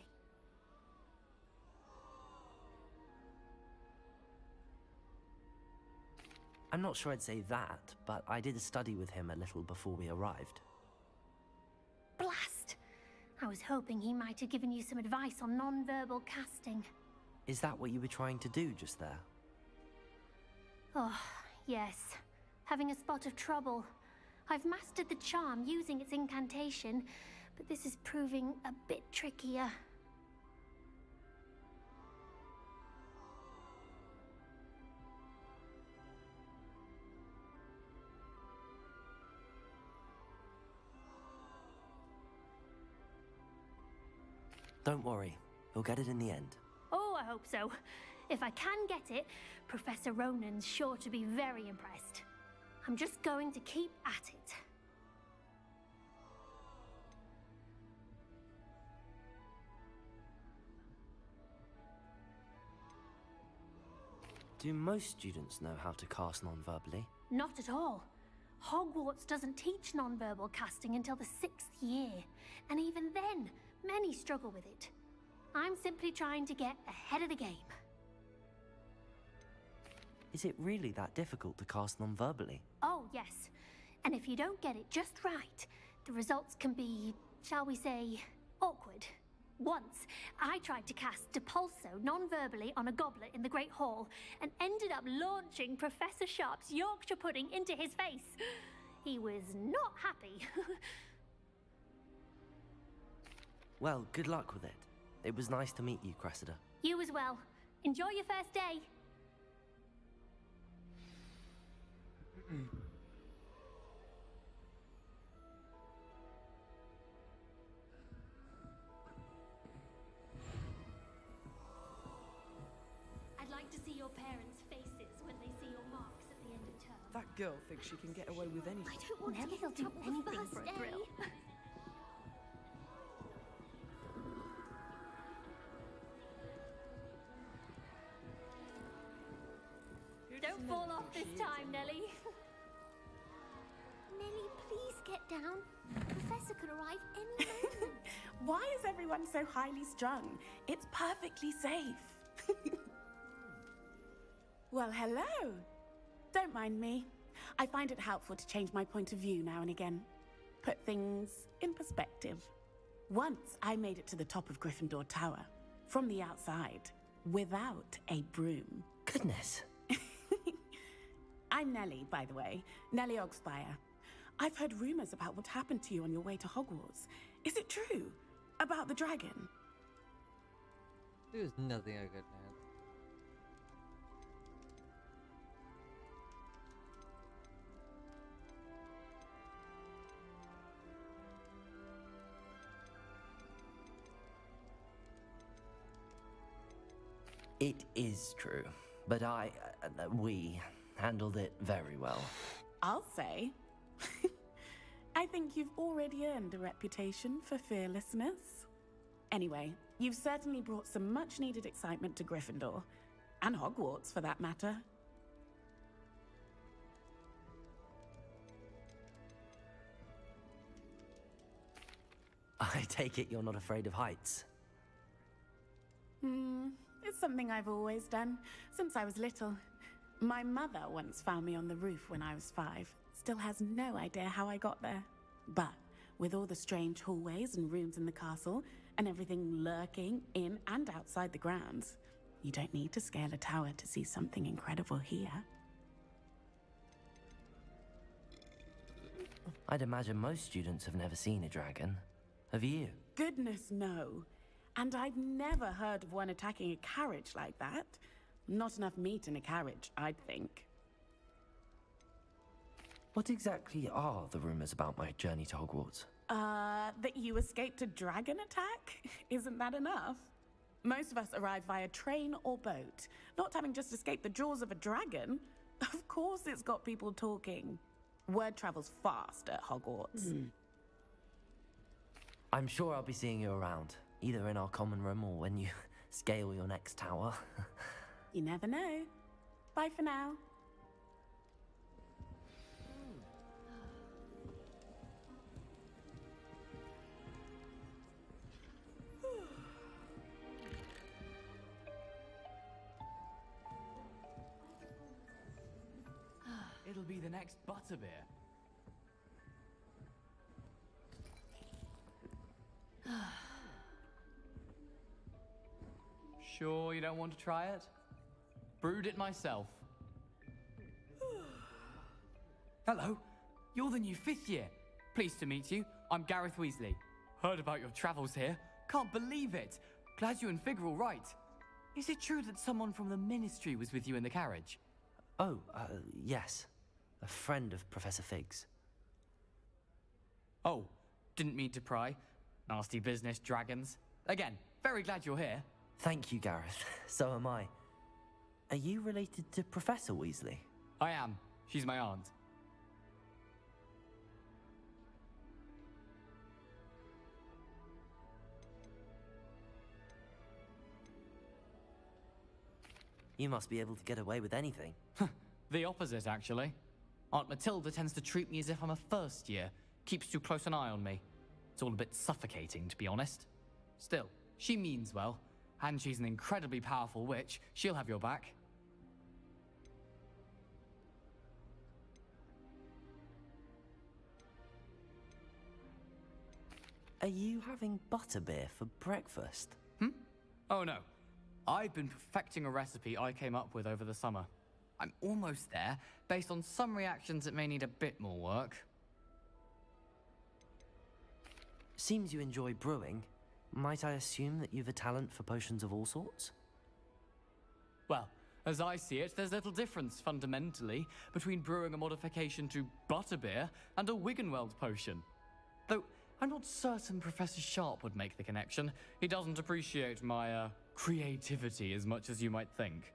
I'm not sure I'd say that, but I did study with him a little before we arrived. Blast! I was hoping he might have given you some advice on non-verbal casting. Is that what you were trying to do just there? Oh, yes. Having a spot of trouble. I've mastered the charm using its incantation, but this is proving a bit trickier. Don't worry, you'll get it in the end. Oh, I hope so. If I can get it, Professor Ronan's sure to be very impressed. I'm just going to keep at it. Do most students know how to cast non-verbally? Not at all. Hogwarts doesn't teach non-verbal casting until the 6th year, and even then, many struggle with it. I'm simply trying to get ahead of the game. Is it really that difficult to cast non-verbally? Oh, yes. And if you don't get it just right, the results can be, shall we say, awkward. Once, I tried to cast Depulso non-verbally on a goblet in the Great Hall and ended up launching Professor Sharp's Yorkshire pudding into his face. He was not happy. Well, good luck with it. It was nice to meet you, Cressida. You as well. Enjoy your first day. I'd like to see your parents' faces when they see your marks at the end of term. That girl thinks she can get away with anything. I don't want to do anything for a thrill. Don't fall off this time, Nellie. Nellie, please get down. The Professor could arrive any moment. Why is everyone so highly strung? It's perfectly safe. Well, hello. Don't mind me. I find it helpful to change my point of view now and again. Put things in perspective. Once I made it to the top of Gryffindor Tower, from the outside, without a broom. Goodness. I'm Nellie, by the way. Nellie Ogspire. I've heard rumors about what happened to you on your way to Hogwarts. Is it true? About the dragon? There's nothing I could add. It is true, but we handled it very well. I'll say. I think you've already earned a reputation for fearlessness. Anyway, you've certainly brought some much-needed excitement to Gryffindor. And Hogwarts, for that matter. I take it you're not afraid of heights? It's something I've always done, since I was little. My mother once found me on the roof when I was 5. Still has no idea how I got there. But with all the strange hallways and rooms in the castle, and everything lurking in and outside the grounds, you don't need to scale a tower to see something incredible here. I'd imagine most students have never seen a dragon. Have you? Goodness, no. And I've never heard of one attacking a carriage like that. Not enough meat in a carriage, I'd think. What exactly are the rumors about my journey to Hogwarts? That you escaped a dragon attack? Isn't that enough? Most of us arrive via train or boat, not having just escaped the jaws of a dragon. Of course it's got people talking. Word travels fast at Hogwarts. I'm sure I'll be seeing you around, either in our common room or when you scale your next tower. You never know. Bye for now. It'll be the next butterbeer. Sure you don't want to try it? Brewed it myself. Hello, you're the new 5th year. Pleased to meet you. I'm Gareth Weasley. Heard about your travels here. Can't believe it. Glad you and Fig are all right. Is it true that someone from the Ministry was with you in the carriage? Oh, yes. A friend of Professor Fig's. Oh, didn't mean to pry. Nasty business, dragons. Again, very glad you're here. Thank you, Gareth. So am I. Are you related to Professor Weasley? I am. She's my aunt. You must be able to get away with anything. The opposite, actually. Aunt Matilda tends to treat me as if I'm a first year. Keeps too close an eye on me. It's all a bit suffocating, to be honest. Still, she means well. And she's an incredibly powerful witch. She'll have your back. Are you having butterbeer for breakfast? Oh no. I've been perfecting a recipe I came up with over the summer. I'm almost there. Based on some reactions, it may need a bit more work. Seems you enjoy brewing. Might I assume that you've a talent for potions of all sorts? Well, as I see it, there's little difference, fundamentally, between brewing a modification to butterbeer and a Wiggenweld potion. Though, I'm not certain Professor Sharp would make the connection. He doesn't appreciate my, creativity as much as you might think.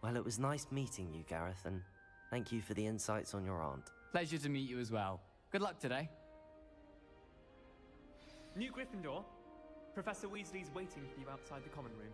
Well, it was nice meeting you, Gareth, and thank you for the insights on your aunt. Pleasure to meet you as well. Good luck today. New Gryffindor. Professor Weasley's waiting for you outside the common room.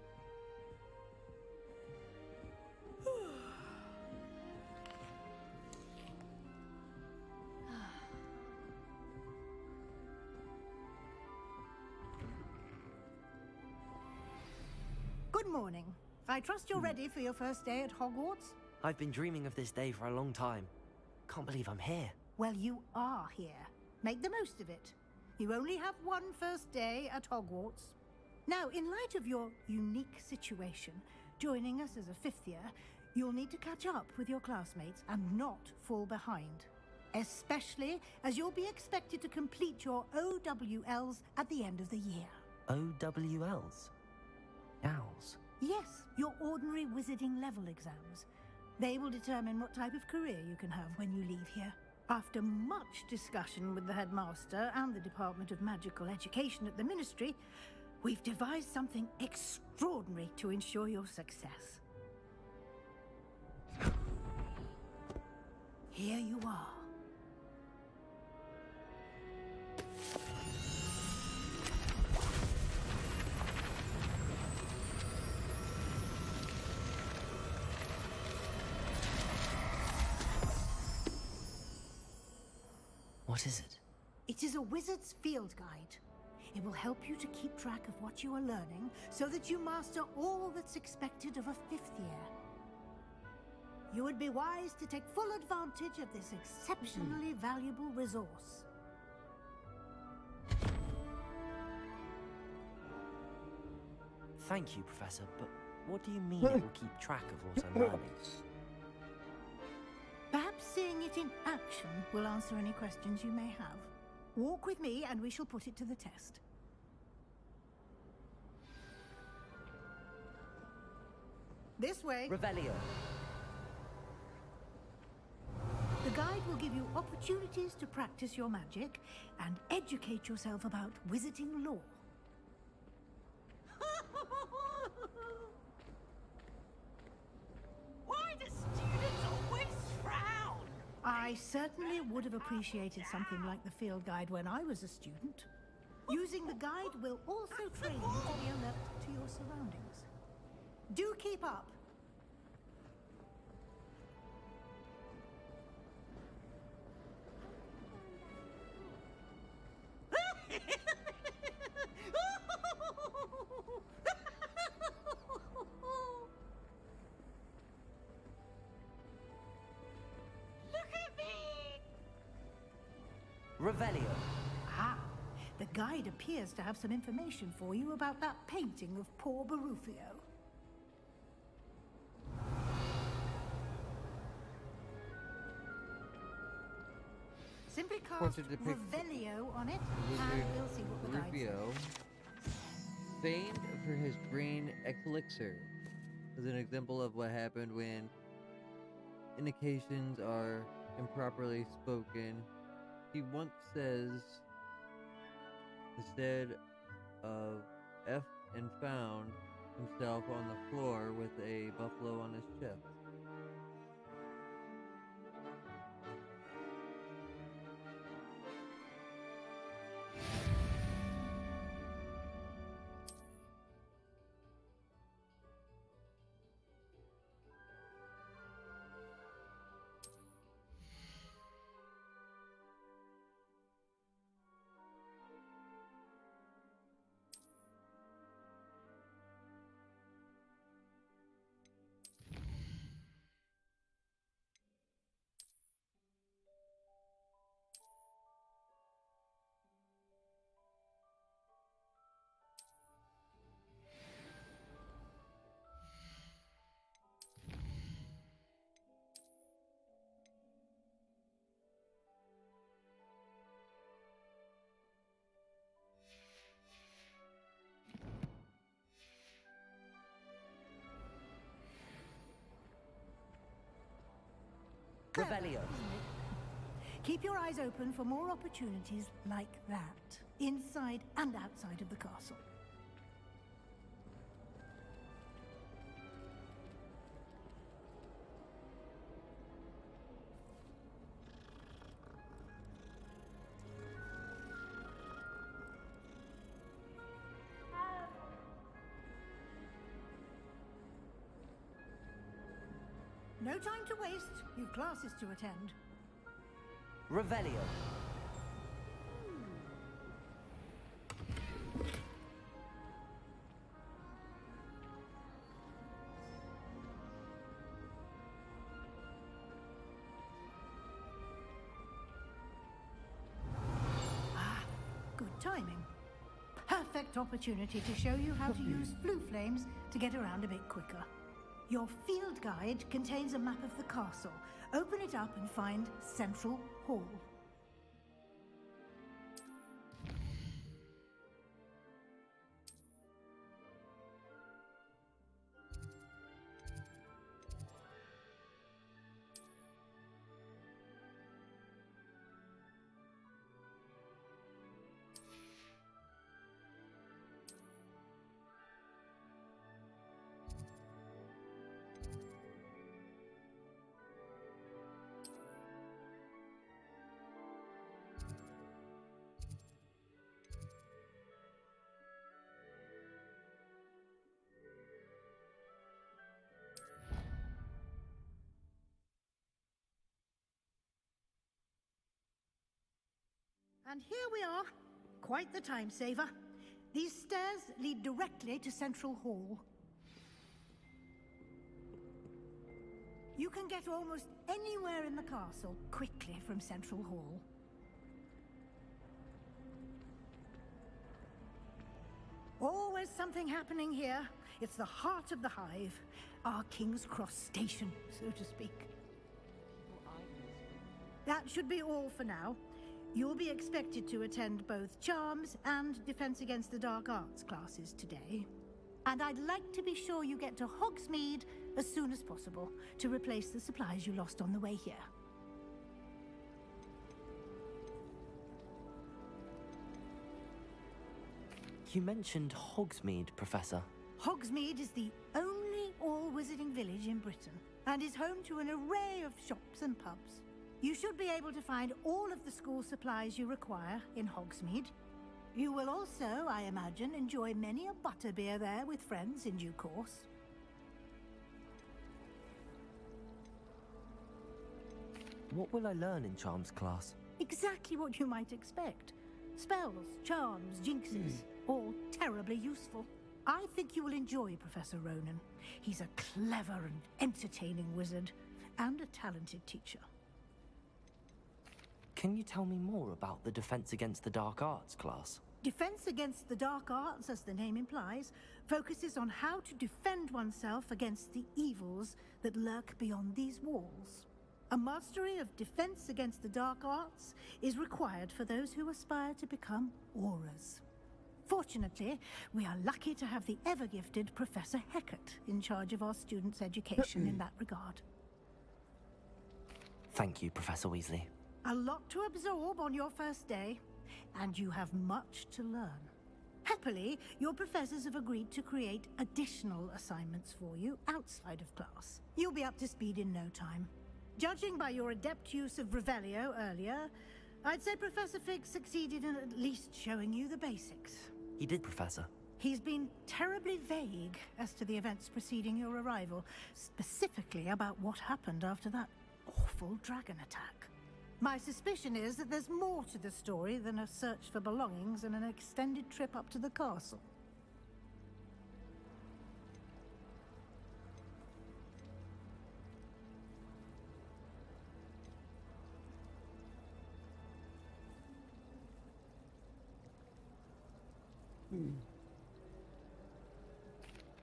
Good morning. I trust you're ready for your first day at Hogwarts? I've been dreaming of this day for a long time. Can't believe I'm here. Well, you are here. Make the most of it. You only have one first day at Hogwarts. Now, in light of your unique situation, joining us as a 5th year, you'll need to catch up with your classmates and not fall behind. Especially as you'll be expected to complete your OWLs at the end of the year. OWLs? Owls? Yes, your ordinary wizarding level exams. They will determine what type of career you can have when you leave here. After much discussion with the headmaster and the Department of Magical Education at the Ministry, we've devised something extraordinary to ensure your success. Here you are. What is it? It is a wizard's field guide. It will help you to keep track of what you are learning so that you master all that's expected of a 5th year. You would be wise to take full advantage of this exceptionally valuable resource. Thank you, Professor, but what do you mean it will keep track of what I'm learning? Perhaps seeing it in action will answer any questions you may have. Walk with me and we shall put it to the test. This way. Revelio. The guide will give you opportunities to practice your magic and educate yourself about wizarding lore. Why do students always frown? I certainly would have appreciated something like the field guide when I was a student. Using the guide will also train you to be alert to your surroundings. Do keep up. Revelio. Ah, the guide appears to have some information for you about that painting of poor Barufio. Simply cast Portrait depicts Revelio on it, and we'll see what the guide Rufio, famed for his brain elixir, is an example of what happened when indications are improperly spoken. He once says, instead of F and found himself on the floor with a buffalo on his chest. Revelio. Keep your eyes open for more opportunities like that, inside and outside of the castle. No time to waste. You've classes to attend. Revelio. Ah, good timing. Perfect opportunity to show you how to use flue flames to get around a bit quicker. Your field guide contains a map of the castle. Open it up and find Central Hall. And here we are. Quite the time saver. These stairs lead directly to Central Hall. You can get almost anywhere in the castle quickly from Central Hall. Always something happening here. It's the heart of the hive. Our King's Cross station, so to speak. That should be all for now. You'll be expected to attend both Charms and Defense Against the Dark Arts classes today. And I'd like to be sure you get to Hogsmeade as soon as possible to replace the supplies you lost on the way here. You mentioned Hogsmeade, Professor. Hogsmeade is the only all-wizarding village in Britain and is home to an array of shops and pubs. You should be able to find all of the school supplies you require in Hogsmeade. You will also, I imagine, enjoy many a butterbeer there with friends in due course. What will I learn in Charms class? Exactly what you might expect. Spells, charms, jinxes, all terribly useful. I think you will enjoy Professor Ronan. He's a clever and entertaining wizard, and a talented teacher. Can you tell me more about the Defense Against the Dark Arts class? Defense Against the Dark Arts, as the name implies, focuses on how to defend oneself against the evils that lurk beyond these walls. A mastery of Defense Against the Dark Arts is required for those who aspire to become Aurors. Fortunately, we are lucky to have the ever-gifted Professor Hecat in charge of our students' education in that regard. Thank you, Professor Weasley. A lot to absorb on your first day, and you have much to learn. Happily, your professors have agreed to create additional assignments for you outside of class. You'll be up to speed in no time. Judging by your adept use of Revelio earlier, I'd say Professor Fig succeeded in at least showing you the basics. He did, Professor. He's been terribly vague as to the events preceding your arrival, specifically about what happened after that awful dragon attack. My suspicion is that there's more to the story than a search for belongings and an extended trip up to the castle.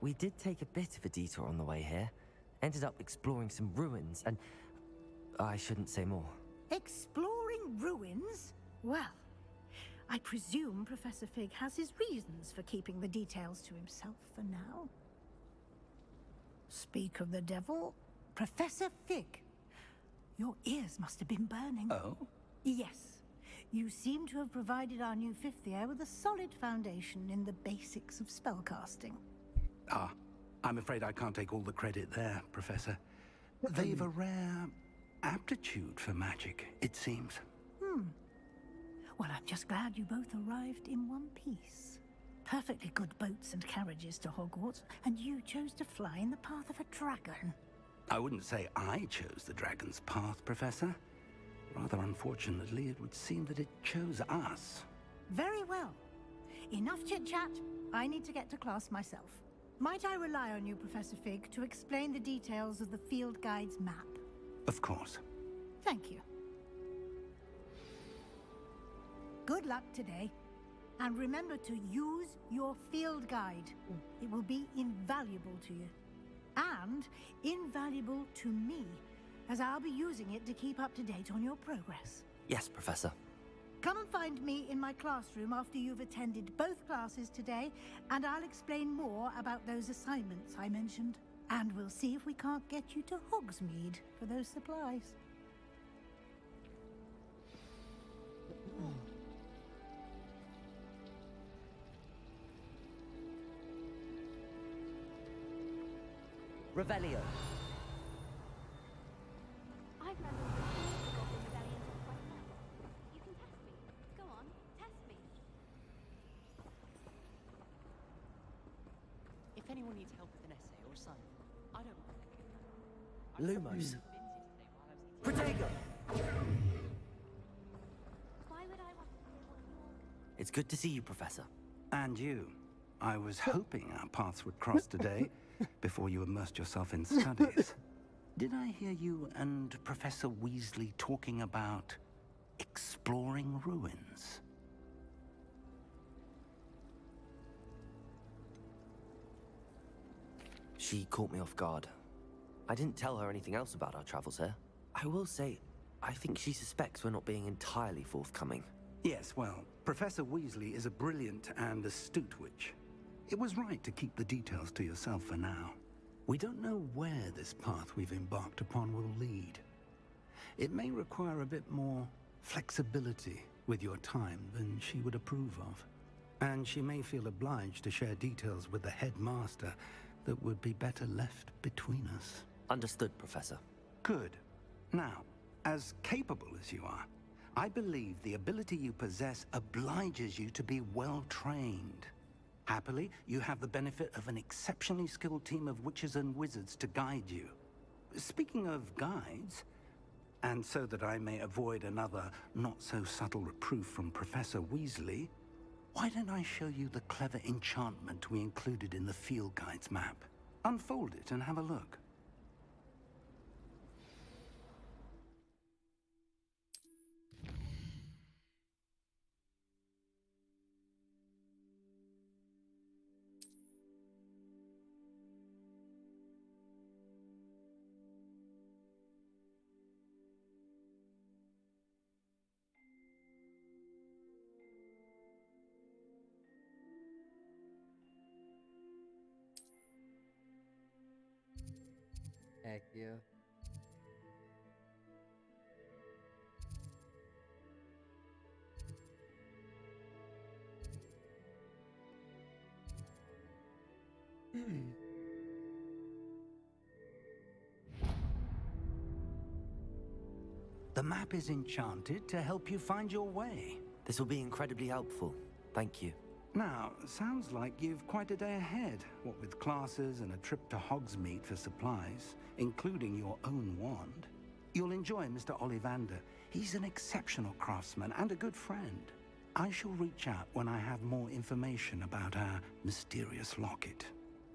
We did take a bit of a detour on the way here. Ended up exploring some ruins and... I shouldn't say more. Exploring ruins? Well, I presume Professor Fig has his reasons for keeping the details to himself for now. Speak of the devil, Professor Fig. Your ears must have been burning. Oh? Yes. You seem to have provided our new fifth year with a solid foundation in the basics of spellcasting. Ah, I'm afraid I can't take all the credit there, Professor. They've a rare aptitude for magic, it seems. Well, I'm just glad you both arrived in one piece. Perfectly good boats and carriages to Hogwarts, and you chose to fly in the path of a dragon. I wouldn't say I chose the dragon's path, Professor. Rather unfortunately, it would seem that it chose us. Very well. Enough chit-chat. I need to get to class myself. Might I rely on you, Professor Fig, to explain the details of the field guide's map? Of course. Thank you. Good luck today. And remember to use your field guide. It will be invaluable to you. And invaluable to me, as I'll be using it to keep up to date on your progress. Yes, Professor. Come and find me in my classroom after you've attended both classes today, and I'll explain more about those assignments I mentioned. And we'll see if we can't get you to Hogsmeade for those supplies. Revelio. I've never used the Goblin Rebellion quite well. You can test me. Go on, test me. If anyone needs help with an essay or assignment, I don't mind. Lumos. Protego. Why would I want... It's good to see you, Professor. And you. I was hoping our paths would cross today, before you immersed yourself in studies. Did I hear you and Professor Weasley talking about exploring ruins? She caught me off guard. I didn't tell her anything else about our travels here. I will say, I think she suspects we're not being entirely forthcoming. Yes, well, Professor Weasley is a brilliant and astute witch. It was right to keep the details to yourself for now. We don't know where this path we've embarked upon will lead. It may require a bit more flexibility with your time than she would approve of. And she may feel obliged to share details with the headmaster that would be better left between us. Understood, Professor. Good. Now, as capable as you are, I believe the ability you possess obliges you to be well trained. Happily, you have the benefit of an exceptionally skilled team of witches and wizards to guide you. Speaking of guides, and so that I may avoid another not-so-subtle reproof from Professor Weasley, why don't I show you the clever enchantment we included in the field guide's map? Unfold it and have a look. Heck yeah. The map is enchanted to help you find your way. This will be incredibly helpful. Thank you. Now, sounds like you've quite a day ahead, what with classes and a trip to Hogsmeade for supplies, including your own wand. You'll enjoy Mr. Ollivander. He's an exceptional craftsman and a good friend. I shall reach out when I have more information about our mysterious locket.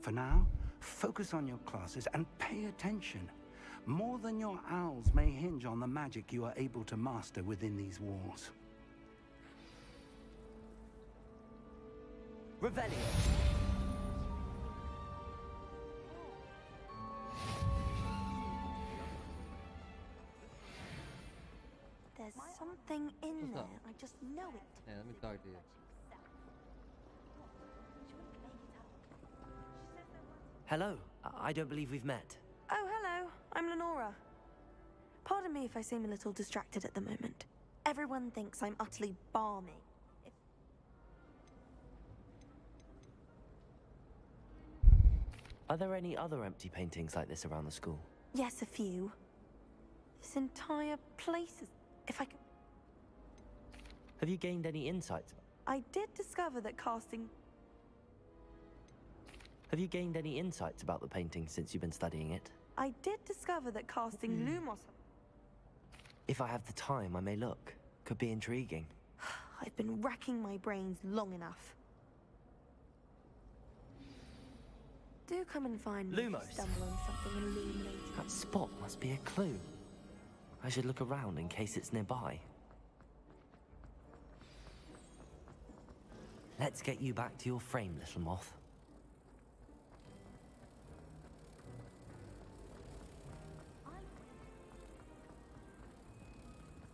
For now, focus on your classes and pay attention. More than your owls may hinge on the magic you are able to master within these walls. Revelio. There's something in there. I just know it. Yeah, let me talk to you. Hello. I don't believe we've met. Oh, hello. I'm Lenora. Pardon me if I seem a little distracted at the moment. Everyone thinks I'm utterly balmy. Are there any other empty paintings like this around the school? Yes, a few. This entire place is... If I could... Have you gained any insights? I did discover that casting... Have you gained any insights about the painting since you've been studying it? I did discover that casting Lumos... If I have the time, I may look. Could be intriguing. I've been racking my brains long enough. Do come and find me if you Lumos. stumble on something illuminating. That spot must be a clue. I should look around in case it's nearby. Let's get you back to your frame, little moth.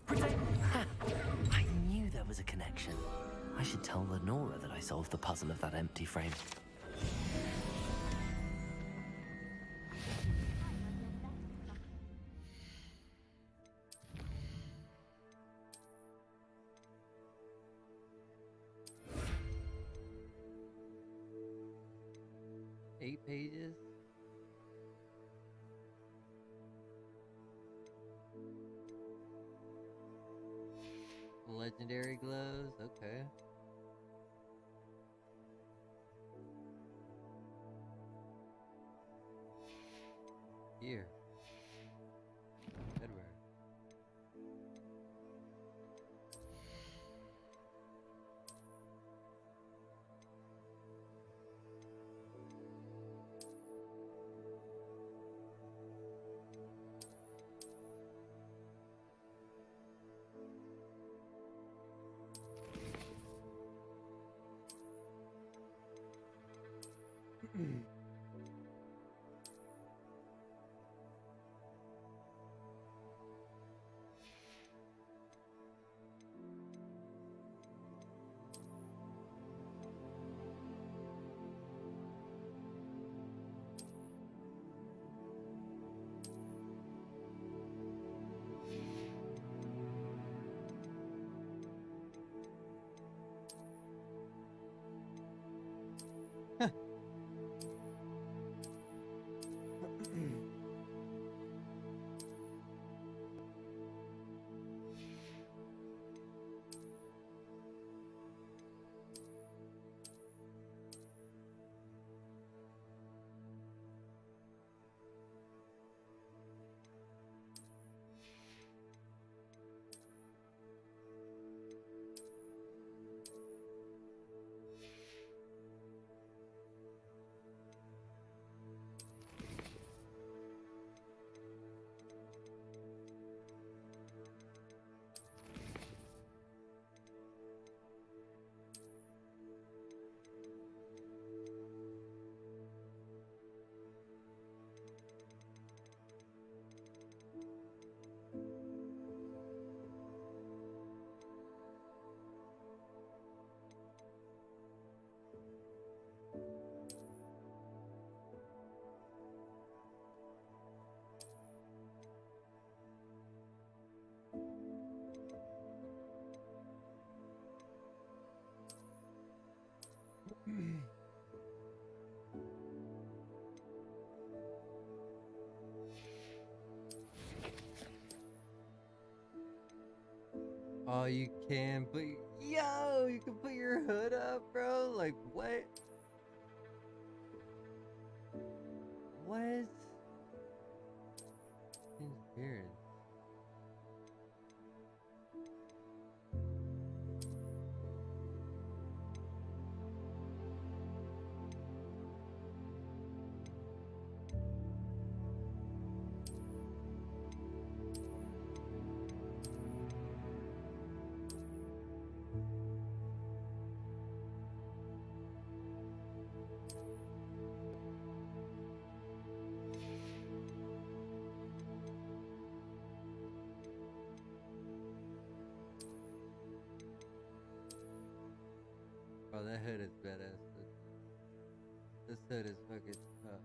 Ha! I knew there was a connection. I should tell Lenora that I solved the puzzle of that empty frame. Eight pages? Legendary glows, okay. Here. Edward. Oh, you can put, yo, you can put your hood up, bro. Like what? What? Seems weird. Oh, that hood is badass. This hood is fucking tough.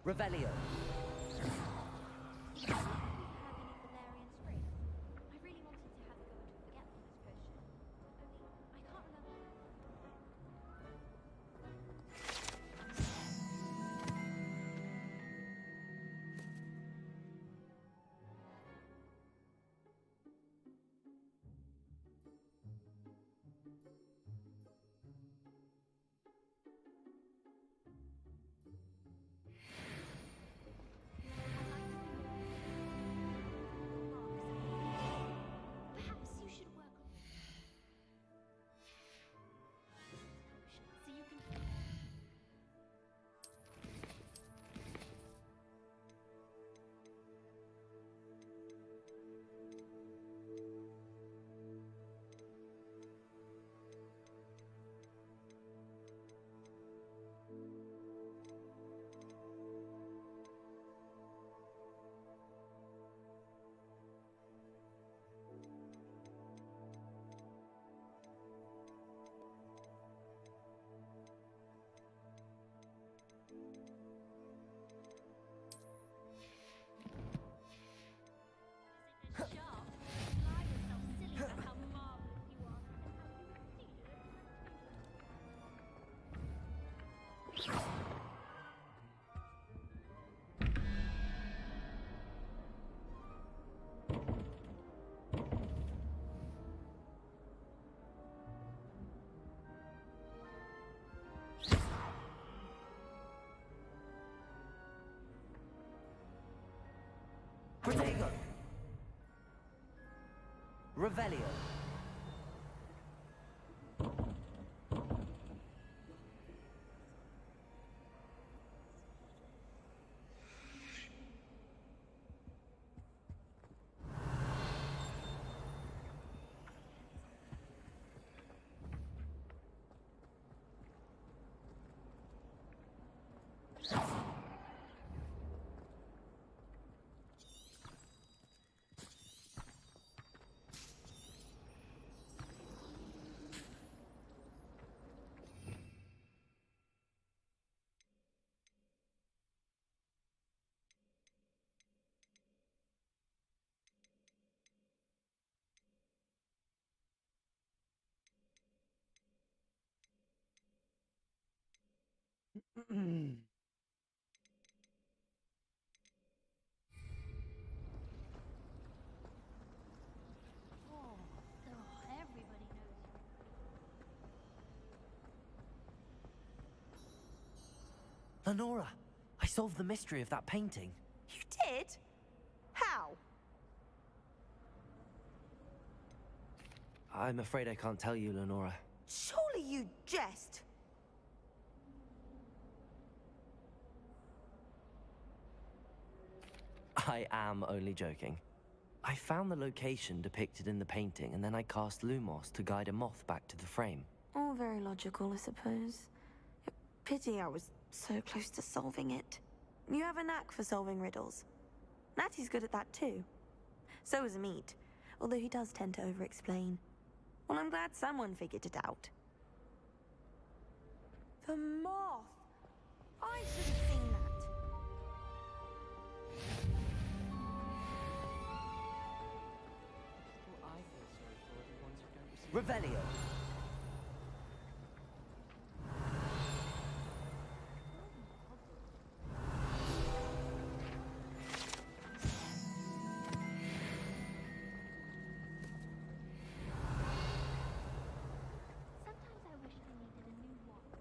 Revelio. I really wanted to have a go at a forgetfulness potion. Only, I can't remember. Perhaps you should work on so you can. Sharp. Lie yourself silly about how marvelous you are and how you exceeded Protego. Revelio. everybody knows. Lenora, I solved the mystery of that painting. You did? How? I'm afraid I can't tell you, Lenora. Surely you jest. I am only joking. I found the location depicted in the painting, and then I cast Lumos to guide a moth back to the frame. All very logical, I suppose. Pity I was so close to solving it. You have a knack for solving riddles. Natty's good at that too. So is Meat, although he does tend to over-explain. Well, I'm glad someone figured it out. The moth! I should have seen that. Well, I feel sorry for are the ones who don't receive. Revelio. Sometimes I wish I needed a new wand.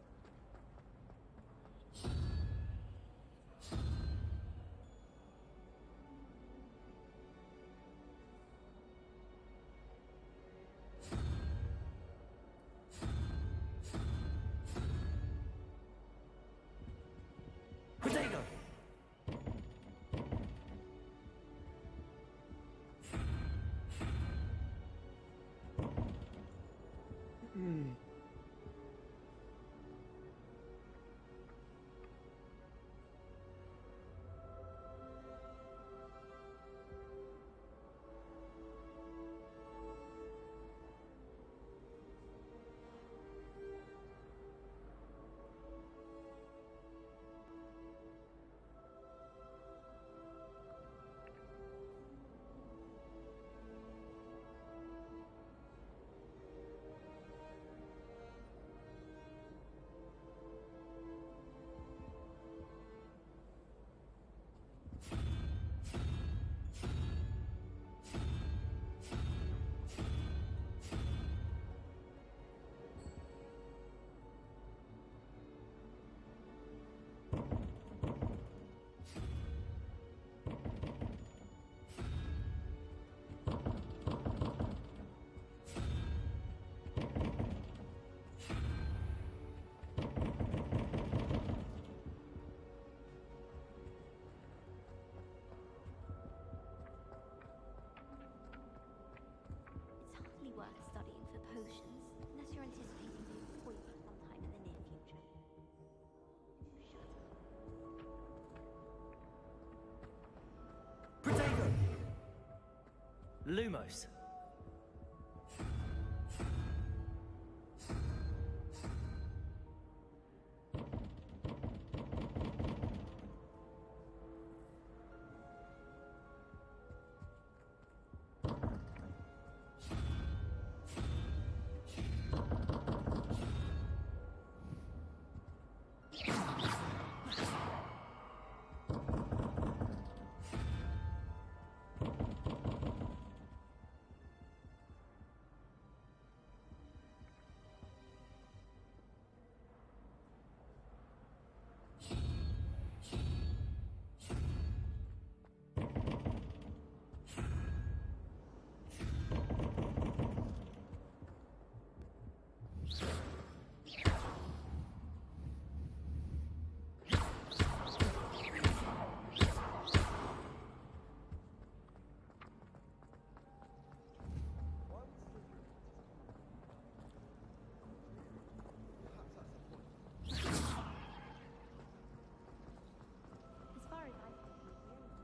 Lumos.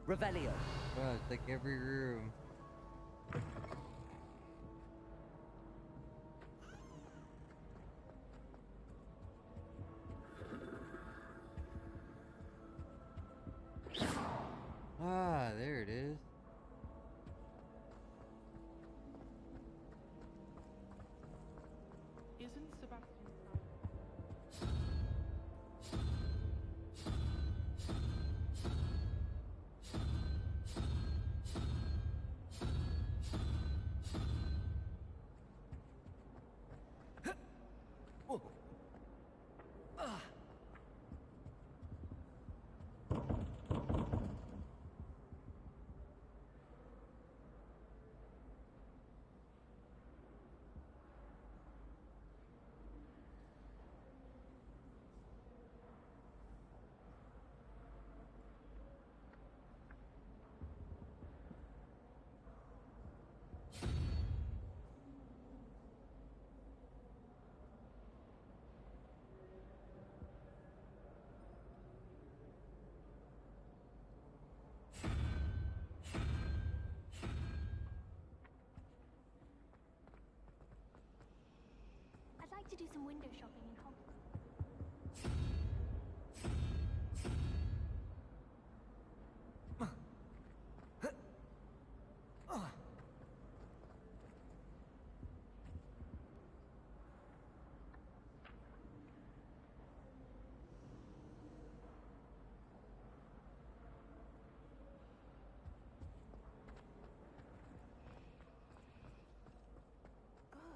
Revelio. Bro, it's like every room. Ah, there it is. Isn't Sebastian I'd like to do some window shopping in Hogwarts.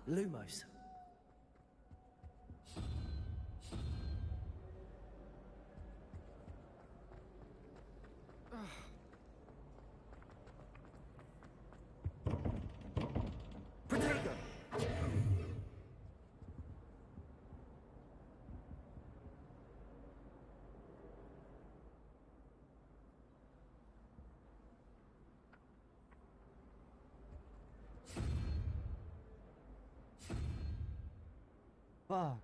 Lumos. Protego. Fuck.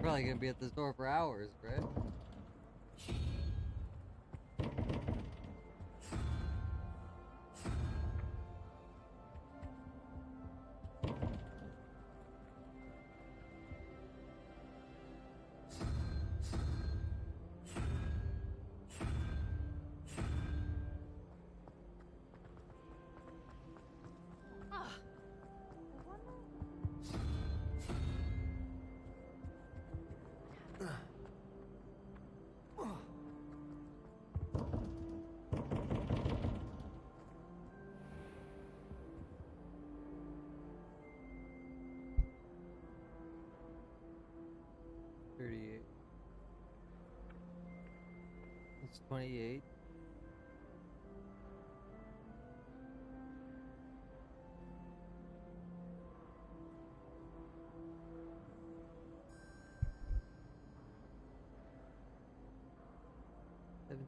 Probably gonna be at the store for hours, right? It's 28.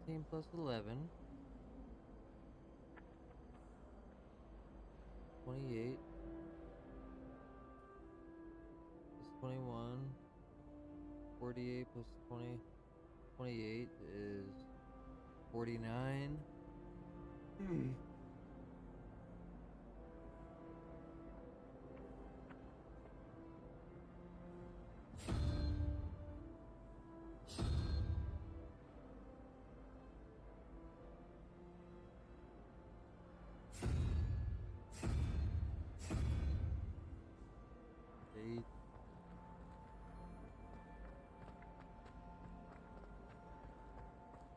$17 plus 11. 28 plus 21. 48 plus 20. 28 is 49.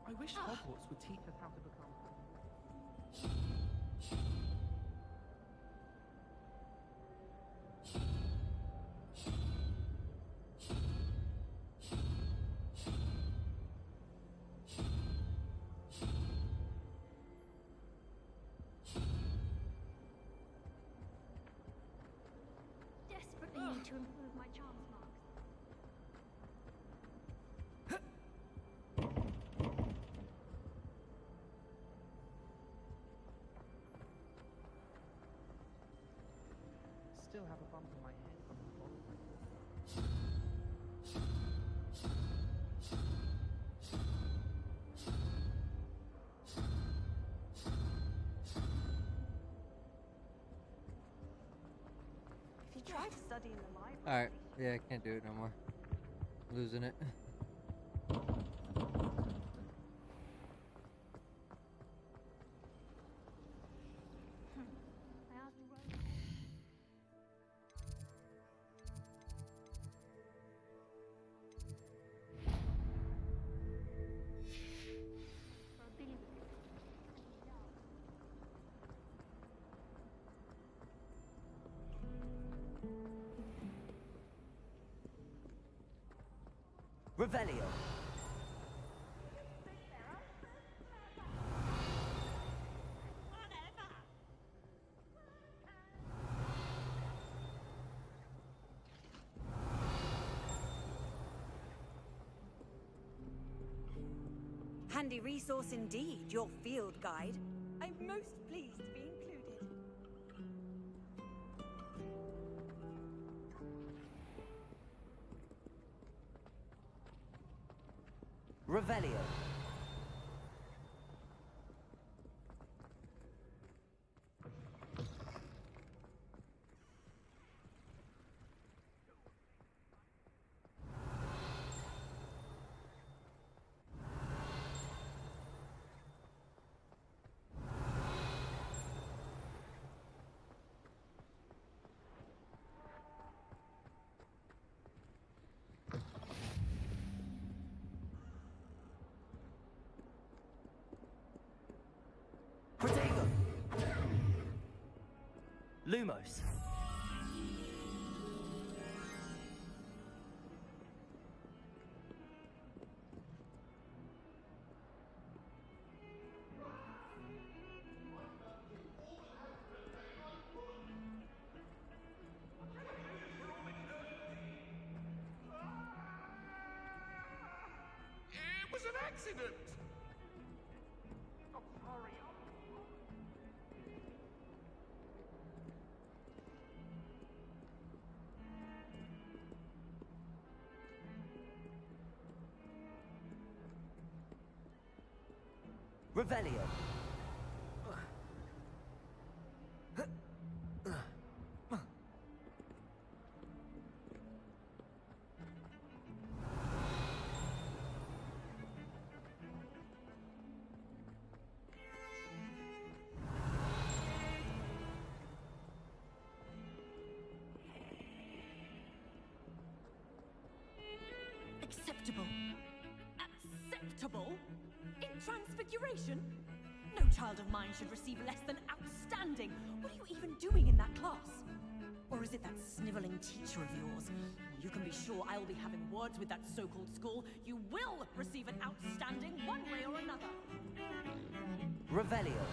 I wish Hogwarts would teach us how to become. Desperately need to improve my chance marks. Still have a bump in my head from the bottle. If you try to study in the library... Alright, yeah, I can't do it no more. Losing it. I asked Rose. For a billy wicket. Revelio. Handy resource indeed, your field guide. I'm most pleased to be included. Revelio. Protego. Lumos. It was an accident! I'm sorry. Revelio. Acceptable. Acceptable? In Transfiguration? No child of mine should receive less than outstanding. What are you even doing in that class? Or is it that sniveling teacher of yours? You can be sure I'll be having words with that so-called school. You will receive an outstanding one way or another. Revelio.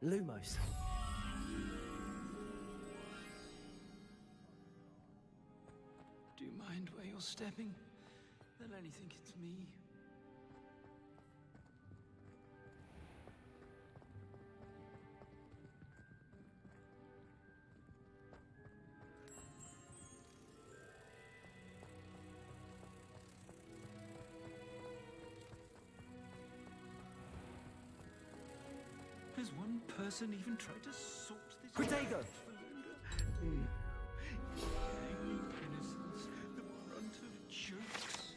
Lumos. Do you mind where you're you're stepping, they'll only think it's me. Has one person even tried to sort this Protego! out for Loda? Innocence, the brunt of jokes.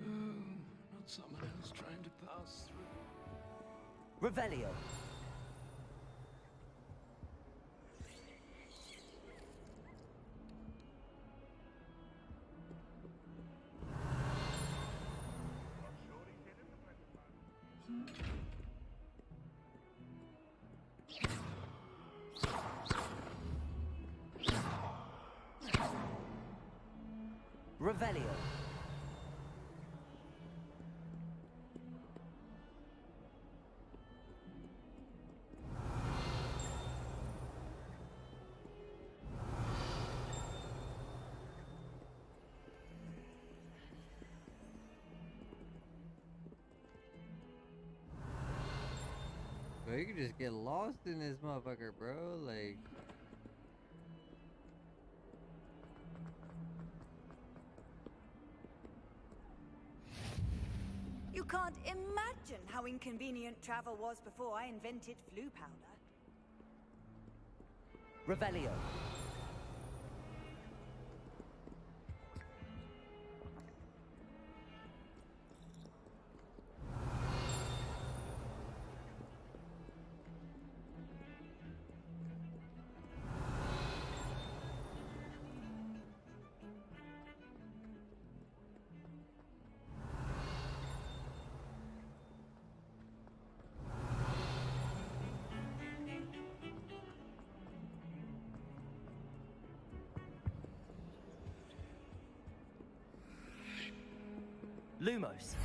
Oh, not someone else trying to pass through. Revelio. Revelio. Bro, you can just get lost in this motherfucker, bro. Like, You can't imagine how inconvenient travel was before I invented flu powder. Revelio. Lumos.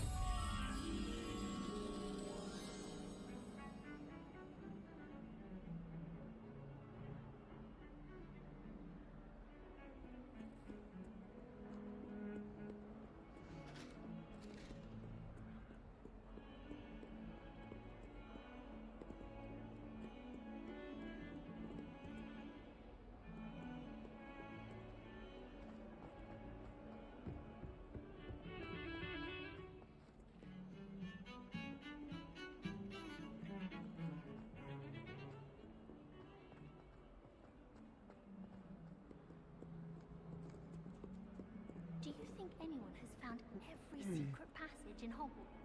Do you think anyone has found every secret passage in Hogwarts?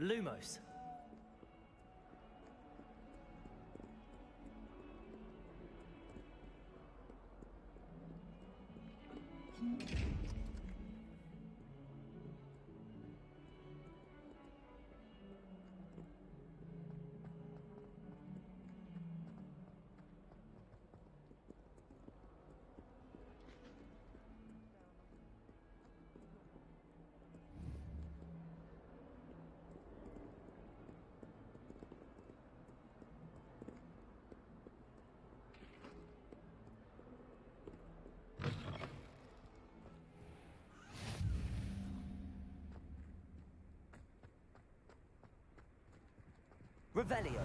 Lumos. Revelio.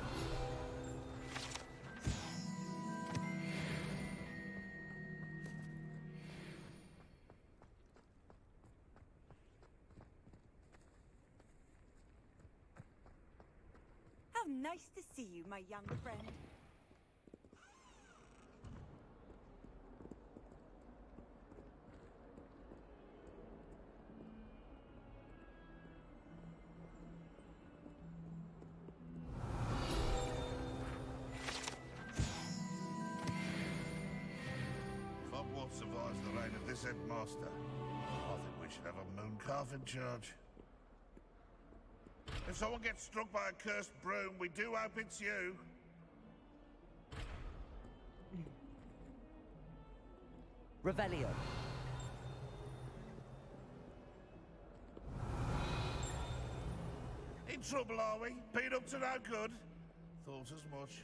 How nice to see you, my young friend. What survives the reign of this headmaster? I think we should have a moon calf in charge. If someone gets struck by a cursed broom, we do hope it's you. Revelio. In trouble, are we? Been up to no good? Thought as much.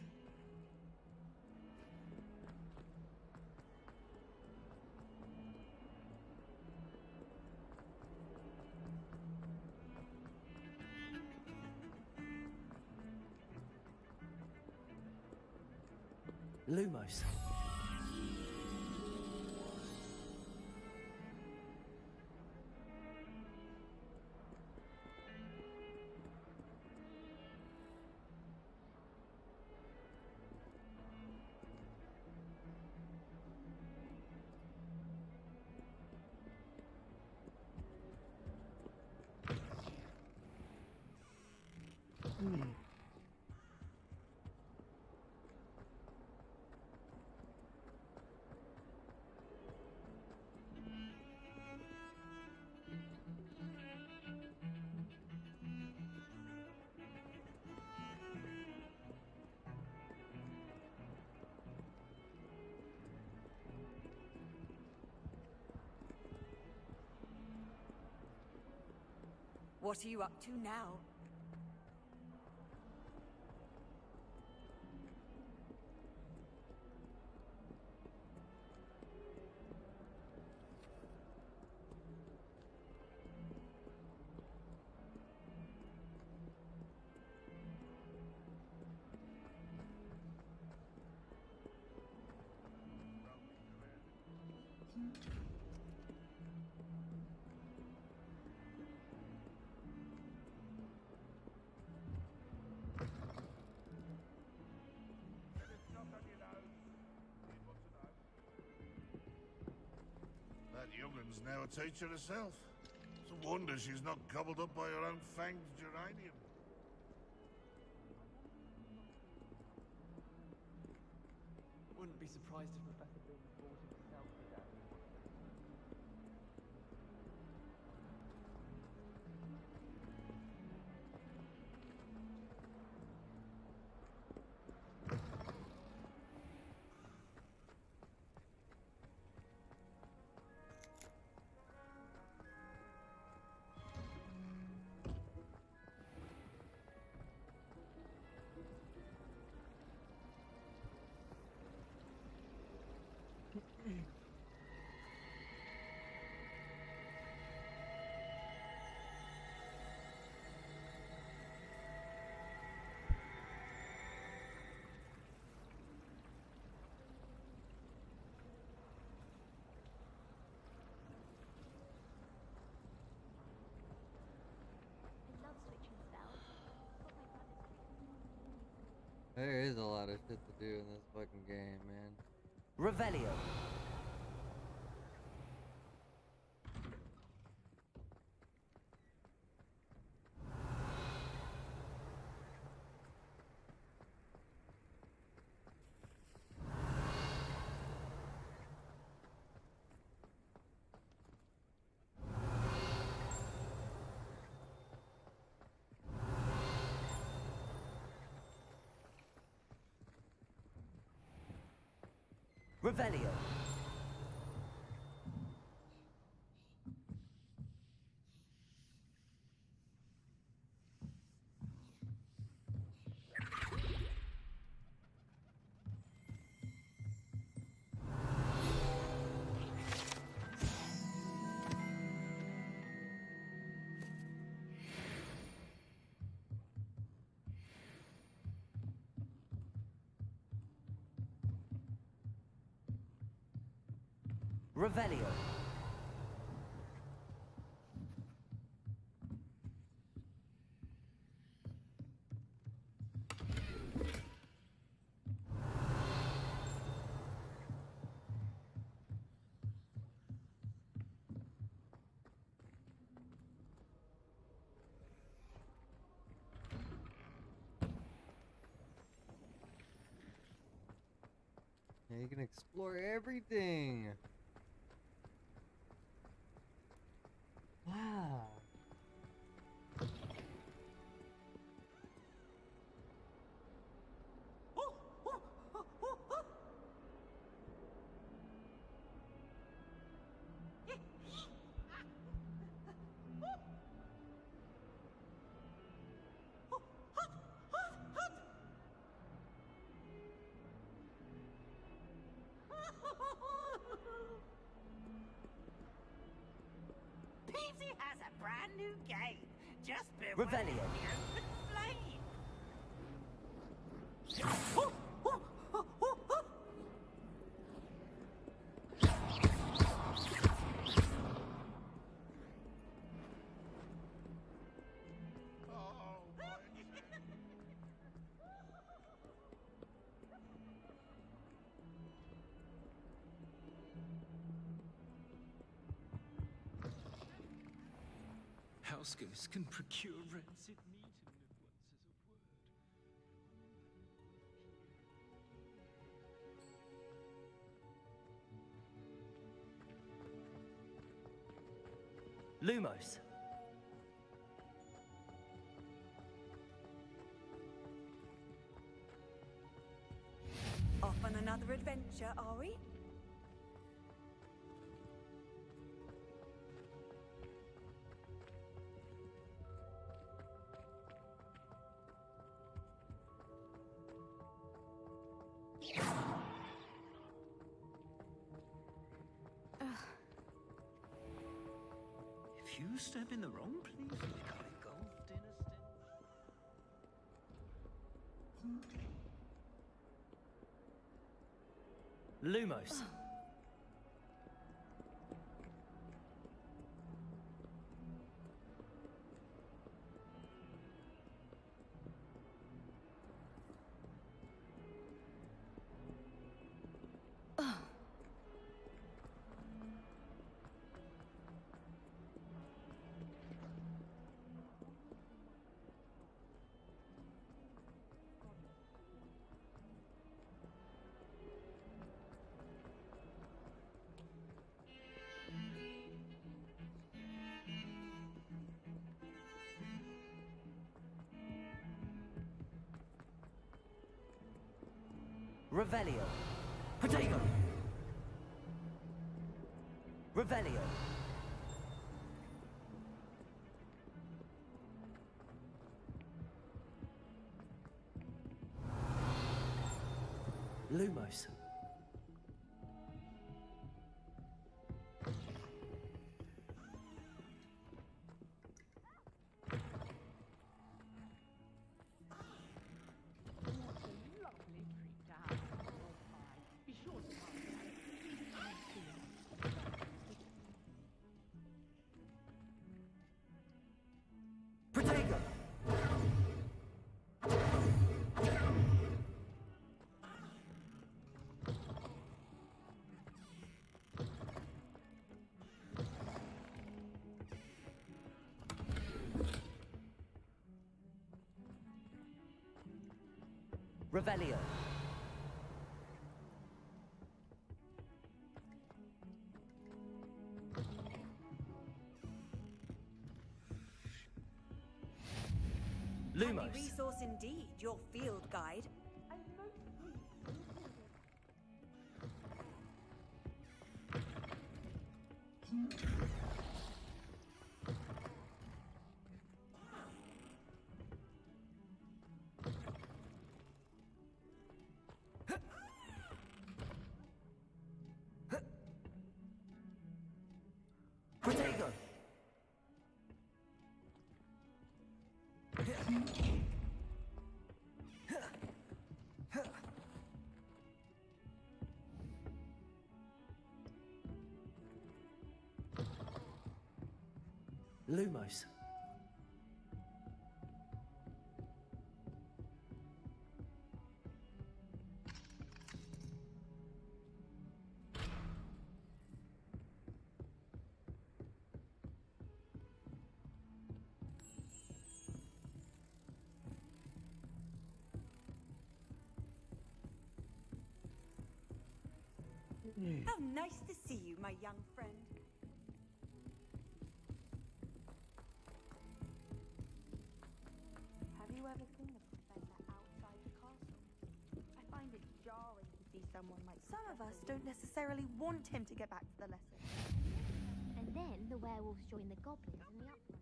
Lumos. What are you up to now? That youngun's now a teacher herself. It's a wonder she's not gobbled up by her own fanged geranium. Wouldn't be surprised if Professor Bill brought it himself today. I love switching spells. Got my brother's There is a lot of shit to do in this fucking game, man. Revelio. Revelio. Revelio. Yeah, you can explore everything. Wow. Chelsea has a brand new game. Just beware Revelio. the open flame. House ghosts can procure rancid meat and live once as a word. Lumos. Off on another adventure, are we? If you step in the wrong place, you become engulfed in a stench. Lumos. Revelio. Potato. Revelio. Lumos. Potato. Revelio. Handy Lumos. resource indeed, your field guide. Potato. Lumos. How nice to see you, my young friend. Have you ever seen a professor outside the castle? I find it jarring to see someone like some of us don't necessarily want him to get back to the lesson. And then the werewolves join the goblins in the uproar.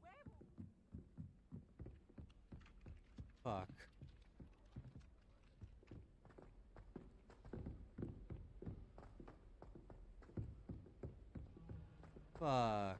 Fuck. Fuck.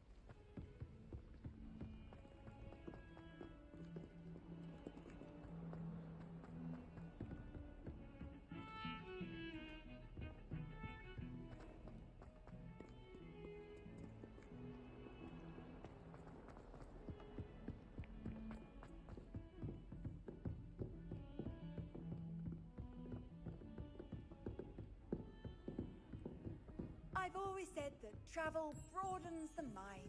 I've always said that travel broadens the mind.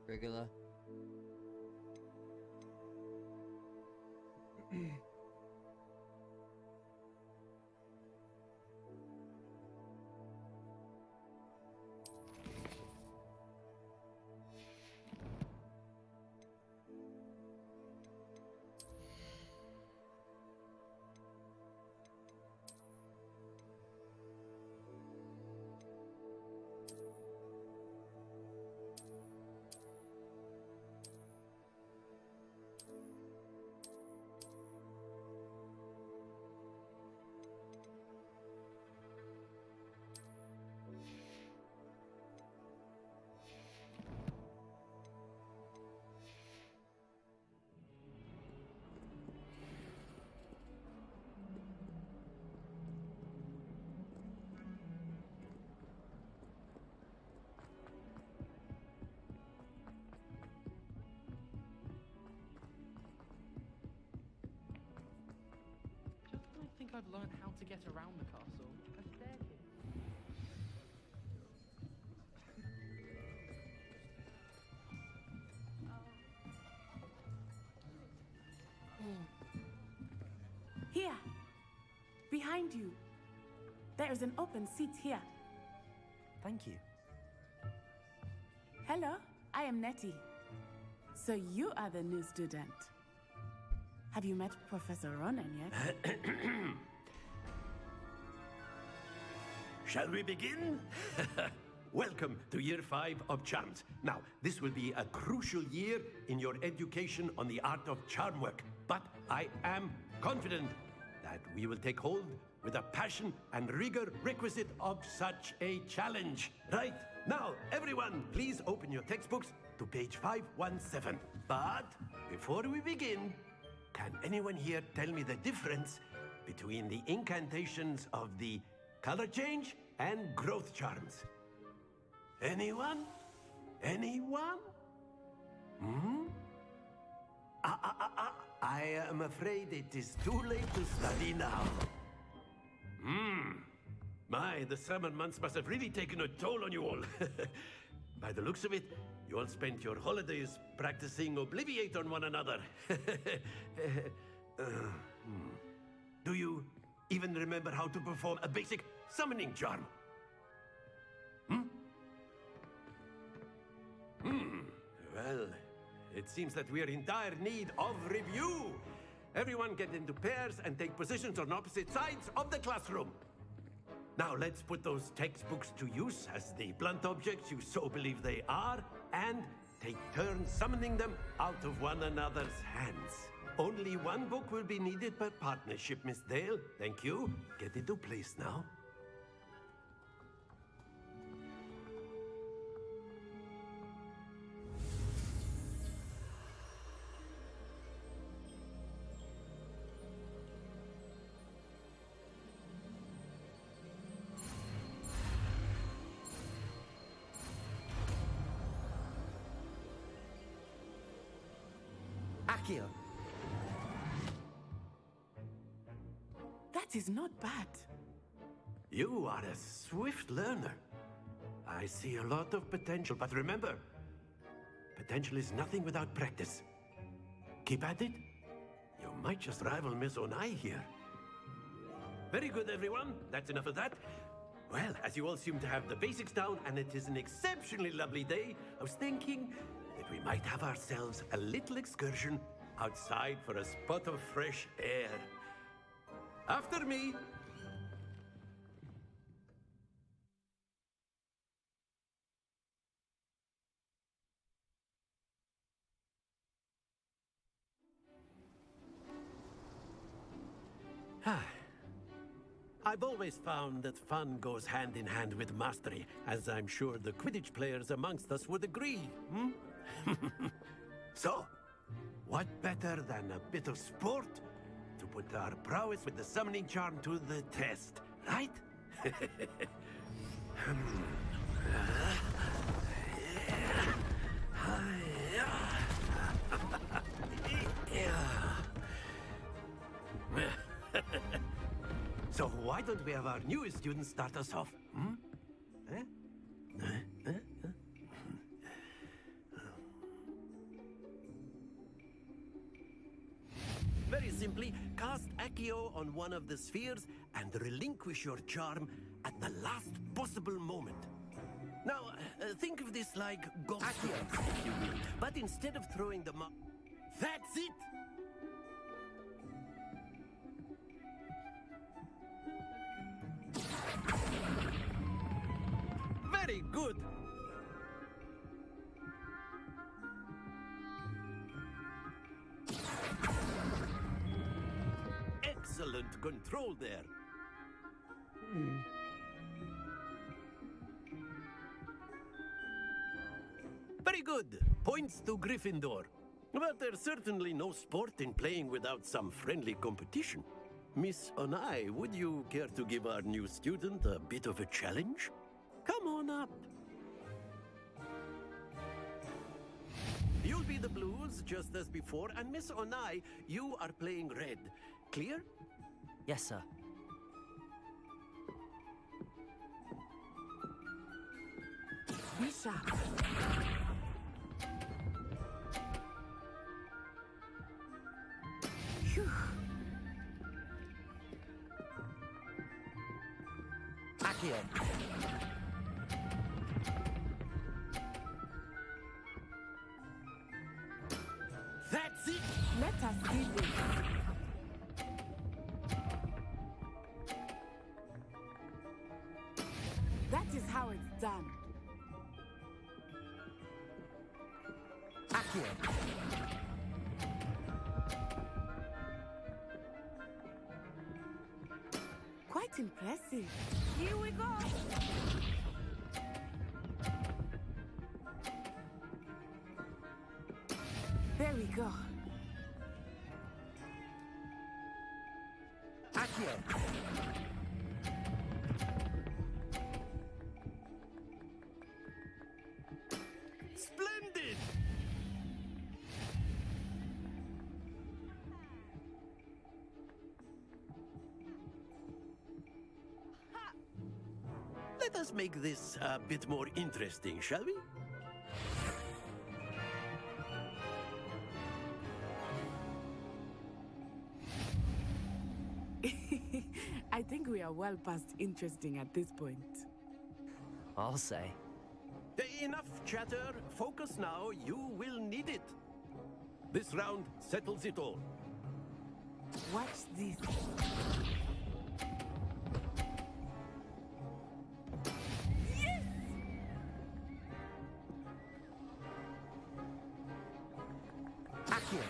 Regular. Just when I think I've learned how to get around the castle, a staircase. Here, behind you. There is an open seat here. Thank you. Hello, I am Nettie. So you are the new student. Have you met Professor Ronan yet? Shall we begin? Welcome to Year 5 of Charms. Now, this will be a crucial year in your education on the art of charm work, but I am confident that we will take hold with the passion and rigor requisite of such a challenge. Right, now, everyone, please open your textbooks to page 517. But before we begin, can anyone here tell me the difference between the incantations of the color change and growth charms? Anyone? Anyone? Hmm? I am afraid it is too late to study now. My, the summer months must have really taken a toll on you all. By the looks of it, you all spent your holidays practicing Obliviate on one another. Do you even remember how to perform a basic summoning charm? Well, it seems that we are in dire need of review. Everyone get into pairs and take positions on opposite sides of the classroom. Now let's put those textbooks to use as the blunt objects you so believe they are, and take turns summoning them out of one another's hands. Only one book will be needed per partnership, Miss Dale. Thank you. Get into place now. Akio. That is not bad. You are a swift learner. I see a lot of potential, but remember, potential is nothing without practice. Keep at it. You might just rival Miss Onai here. Very good, everyone. That's enough of that. Well, as you all seem to have the basics down, and it is an exceptionally lovely day, I was thinking that we might have ourselves a little excursion outside for a spot of fresh air. After me. I've always found that fun goes hand in hand with mastery, as I'm sure the Quidditch players amongst us would agree, So, what better than a bit of sport to put our prowess with the summoning charm to the test, right? So why don't we have our newest student start us off? Very simply, cast Accio on one of the spheres and relinquish your charm at the last possible moment. Now, think of this like Accio, if you will, but instead of throwing them up... That's it! Very good! Excellent control there. Very good. Points to Gryffindor. But there's certainly no sport in playing without some friendly competition. Miss Onai, would you care to give our new student a bit of a challenge? Come on up. You'll be the blues, just as before, and Miss Onai, you are playing red. Clear? Yes, sir. Bishop. Phew. Accio. That's it! Let us do this. That is how it's done. Accio. Quite impressive. Here we go. There we go. Accio. Splendid! Let us make this a bit more interesting, shall we? I think we are well past interesting at this point. I'll say. Enough chatter. Focus now. You will need it. This round settles it all. Watch this. Yes! Accio.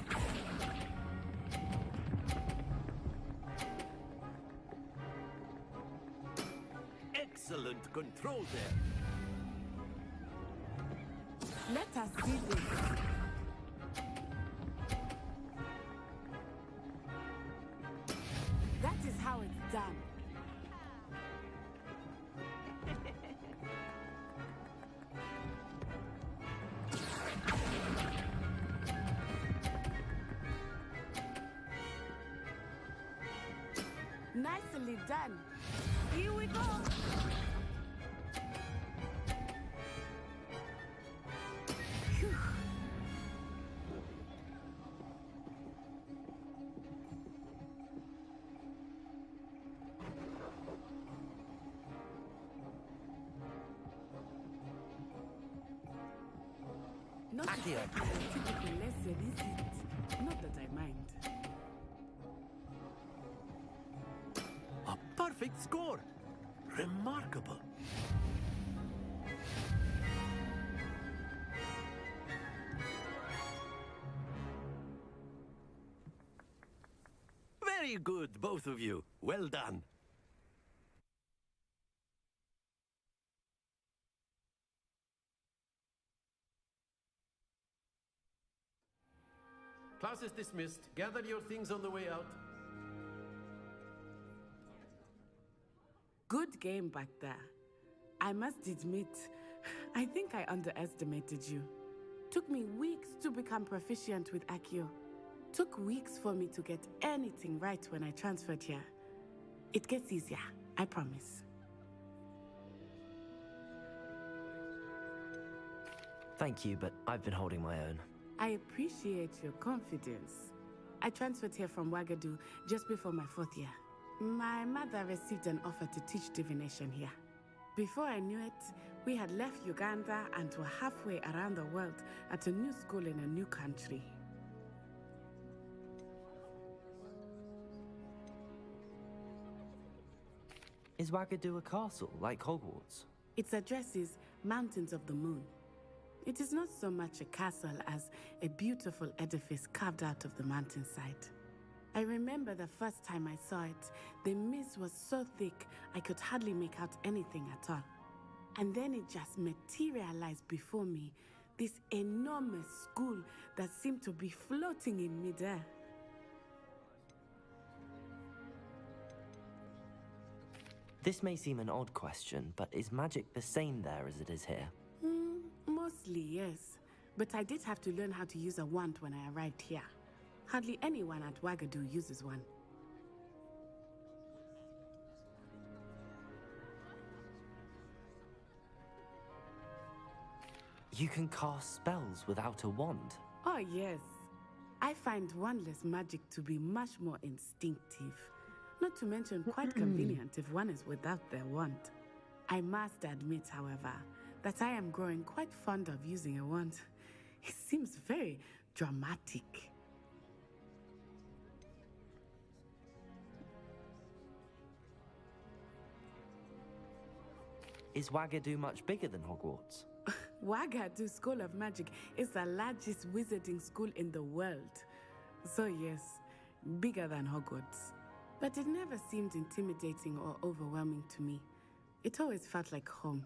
Excellent control there. Let us do this. That is how it's done. Nicely done. Here we go. Phew. Not Accio. exactly a typical lesson, is it? Not that I mind. A perfect score! Remarkable. Very good, both of you. Well done. Class is dismissed. Gather your things on the way out. Good game back there. I must admit, I think I underestimated you. Took me weeks to become proficient with Accio. Took weeks for me to get anything right when I transferred here. It gets easier, I promise. Thank you, but I've been holding my own. I appreciate your confidence. I transferred here from Wagadu just before my 4th year. My mother received an offer to teach divination here. Before I knew it, we had left Uganda and were halfway around the world at a new school in a new country. Is Wagadu a castle, like Hogwarts? Its address is Mountains of the Moon. It is not so much a castle as a beautiful edifice carved out of the mountainside. I remember the first time I saw it, the mist was so thick I could hardly make out anything at all. And then it just materialized before me, this enormous school that seemed to be floating in midair. This may seem an odd question, but is magic the same there as it is here? Mostly, yes. But I did have to learn how to use a wand when I arrived here. Hardly anyone at Wagadu uses one. You can cast spells without a wand? Oh, yes. I find wandless magic to be much more instinctive. Not to mention quite convenient if one is without their wand. I must admit, however, that I am growing quite fond of using a wand. It seems very dramatic. Is Wagadu much bigger than Hogwarts? Wagadu School of Magic is the largest wizarding school in the world. So yes, bigger than Hogwarts. But it never seemed intimidating or overwhelming to me. It always felt like home.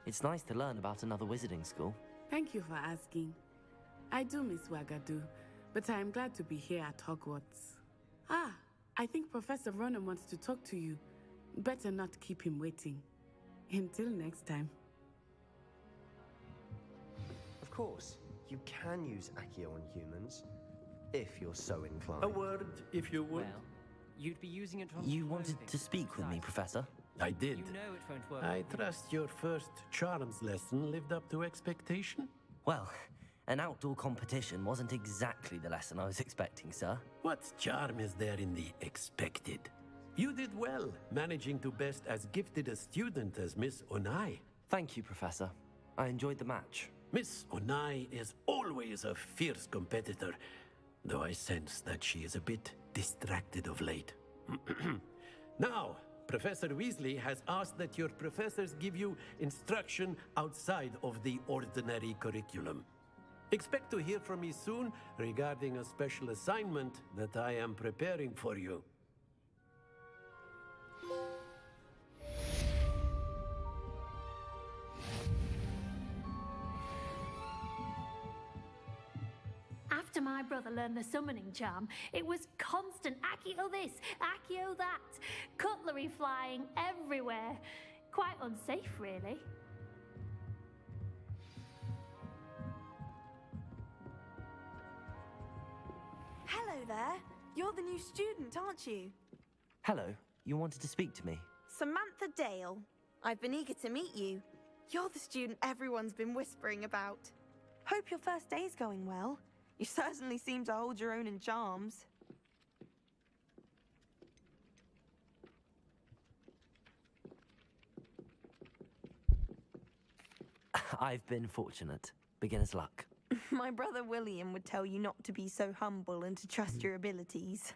It's nice to learn about another wizarding school. Thank you for asking. I do miss Wagadu, but I am glad to be here at Hogwarts. Ah, I think Professor Ronan wants to talk to you. Better not keep him waiting. Until next time. Of course, you can use Accio on humans, if you're so inclined. A word, if you would. Well, you'd be using it on You wanted to speak with me, Professor? I did. You know it won't work. I trust your first charms lesson lived up to expectation? Well, an outdoor competition wasn't exactly the lesson I was expecting, sir. What charm is there in the expected? You did well, managing to best as gifted a student as Miss Onai. Thank you, Professor. I enjoyed the match. Miss Onai is always a fierce competitor, though I sense that she is a bit distracted of late. Now, Professor Weasley has asked that your professors give you instruction outside of the ordinary curriculum. Expect to hear from me soon regarding a special assignment that I am preparing for you. After my brother learned the summoning charm, it was constant Accio this, Accio that, cutlery flying everywhere. Quite unsafe, really. Hello there. You're the new student, aren't you? Hello, you wanted to speak to me? Samantha Dale. I've been eager to meet you. You're the student everyone's been whispering about. Hope your first day's going well. You certainly seem to hold your own in charms. I've been fortunate. Beginner's luck. My brother William would tell you not to be so humble and to trust your abilities.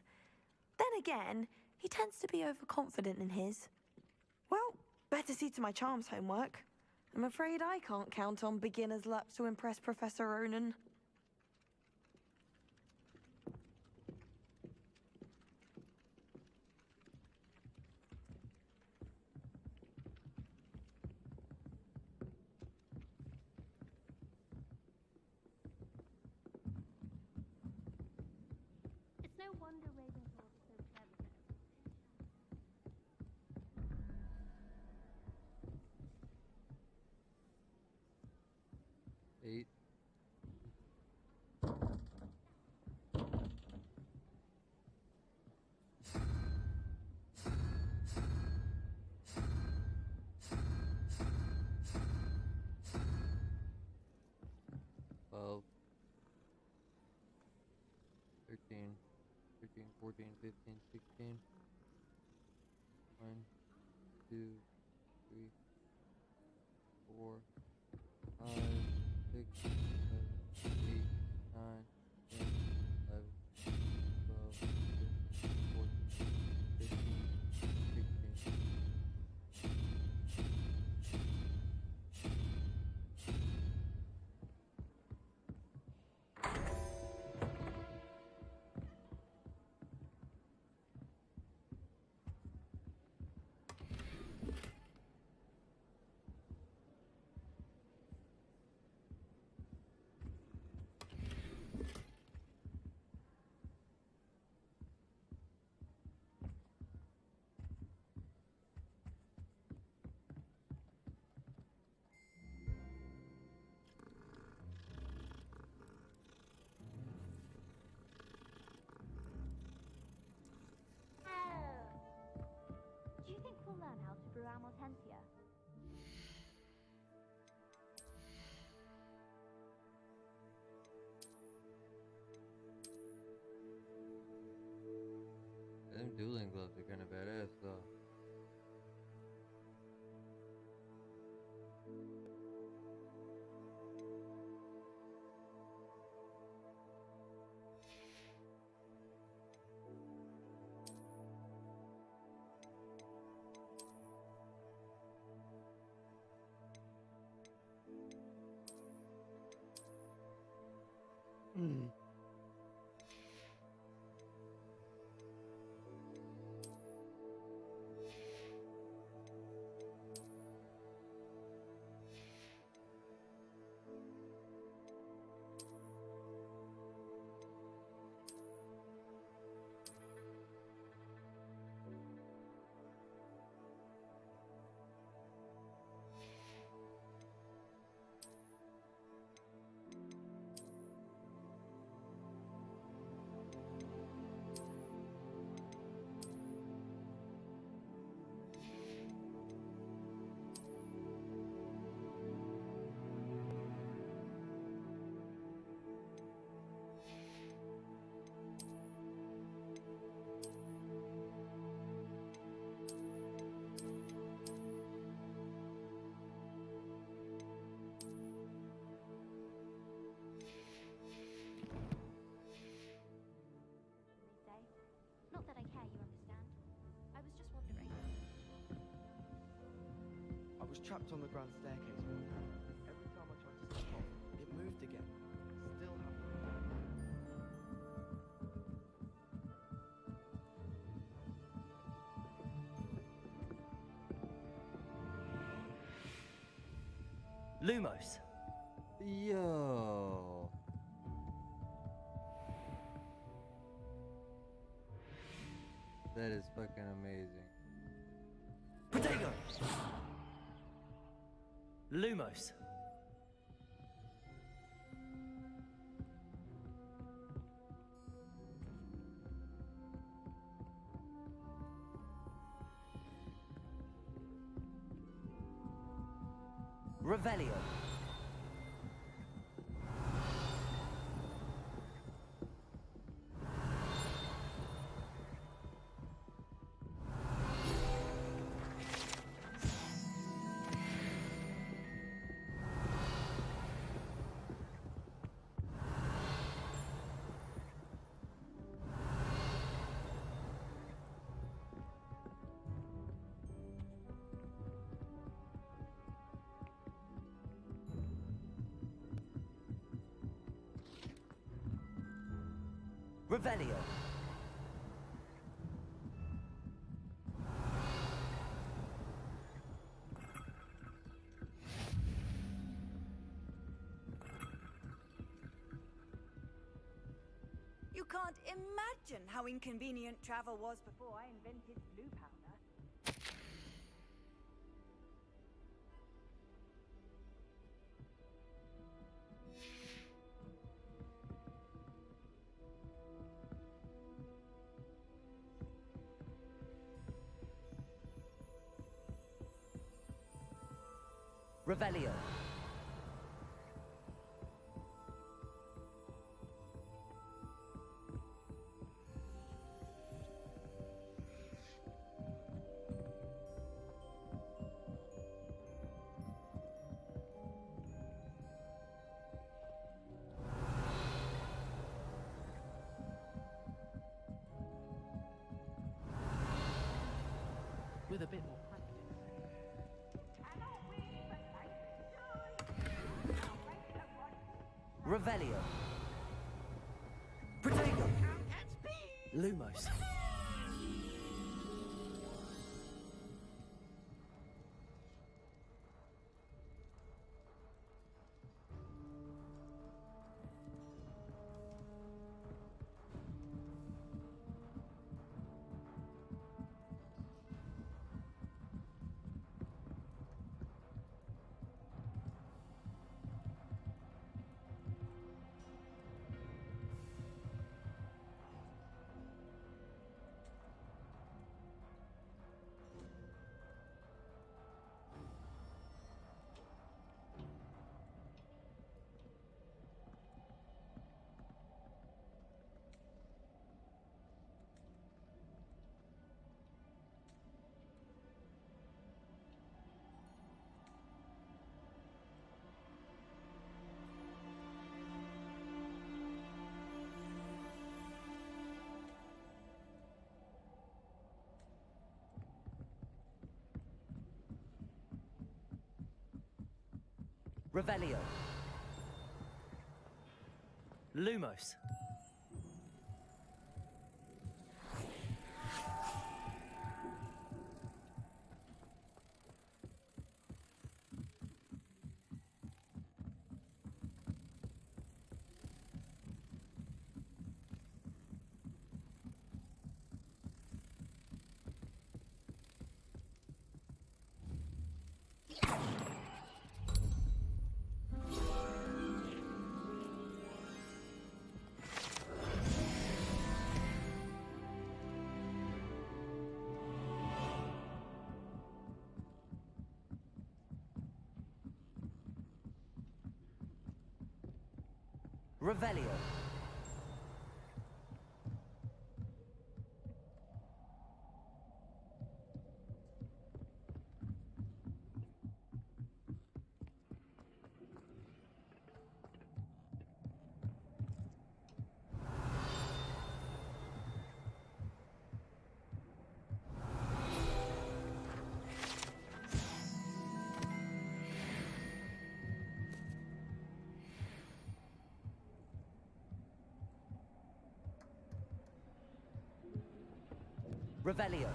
Then again, he tends to be overconfident in his. Well, better see to my charms homework. I'm afraid I can't count on beginner's luck to impress Professor Ronan. It's no wonder Ravenclaw is so clever. 8. Well, 13, 14, 15, 16. 1, 2, 3, 4, 5, 6, 7, 8, 9, 10, 11, 12, 13, 14, 15, 16. Do you think we'll learn how to brew Amortentia? Them dueling gloves are kinda badass though. was trapped on the grand staircase. Every time I tried to step off, it moved again. Still happening. Lumos. Yo. That is fucking amazing. Protego. Lumos. Revelio. Revelio. You can't imagine how inconvenient travel was before I invented blue powder. Revelio. With a bit more practice. Revelio. Protego. Lumos. Revelio. Lumos. Revelio. Revelio.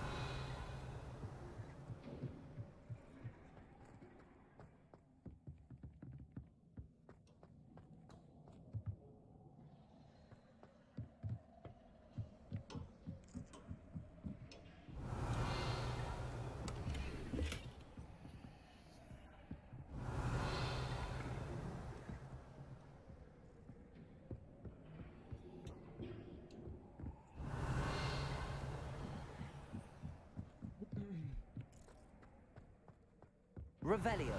Revelio.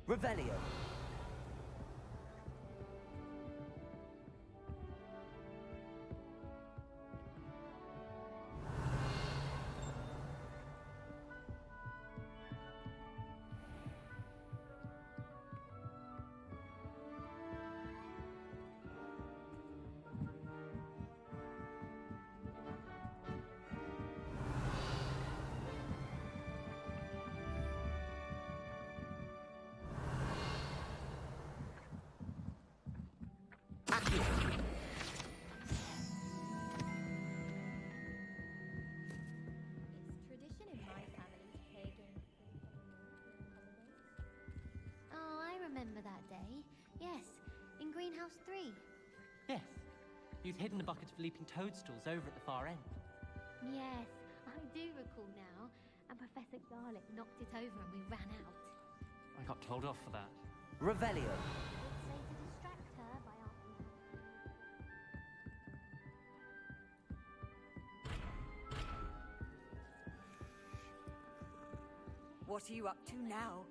Revelio. It's tradition in my family to play a game of ping pong during holidays. Oh, I remember that day. Yes, in Greenhouse 3. Yes. You'd hidden a bucket of leaping toadstools over at the far end. Yes, I do recall now. And Professor Garlic knocked it over and we ran out. I got told off for that. Revelio. Would say to distract her by asking her. What are you up to now?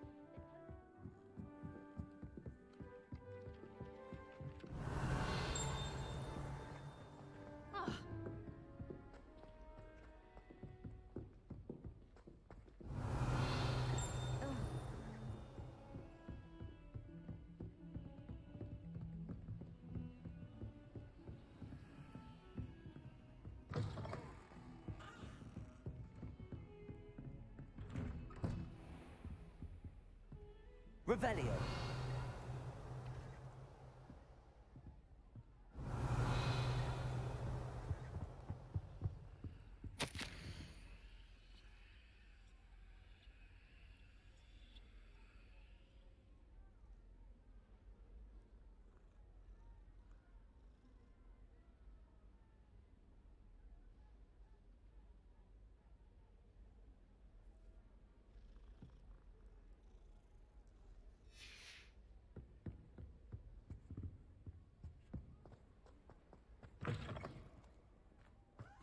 Revelio.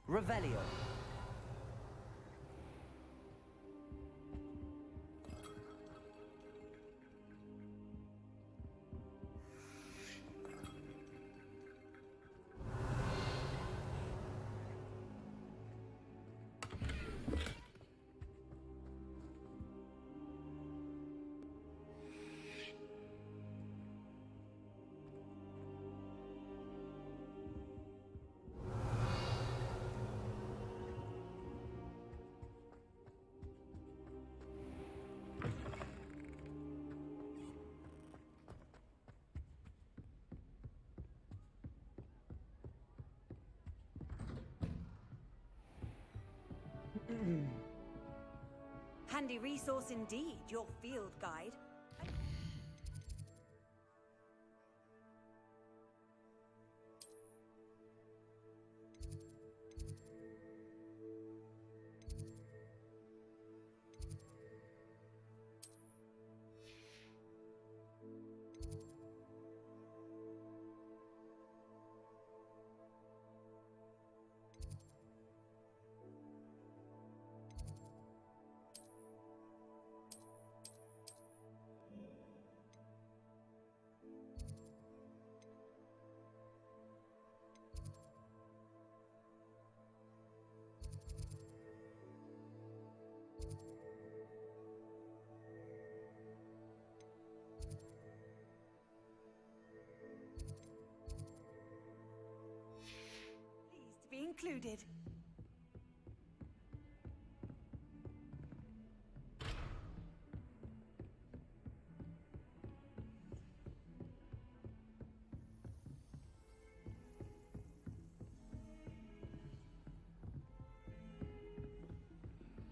Revelio. Handy resource indeed, your field guide. Be included.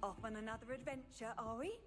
Off on another adventure, are we?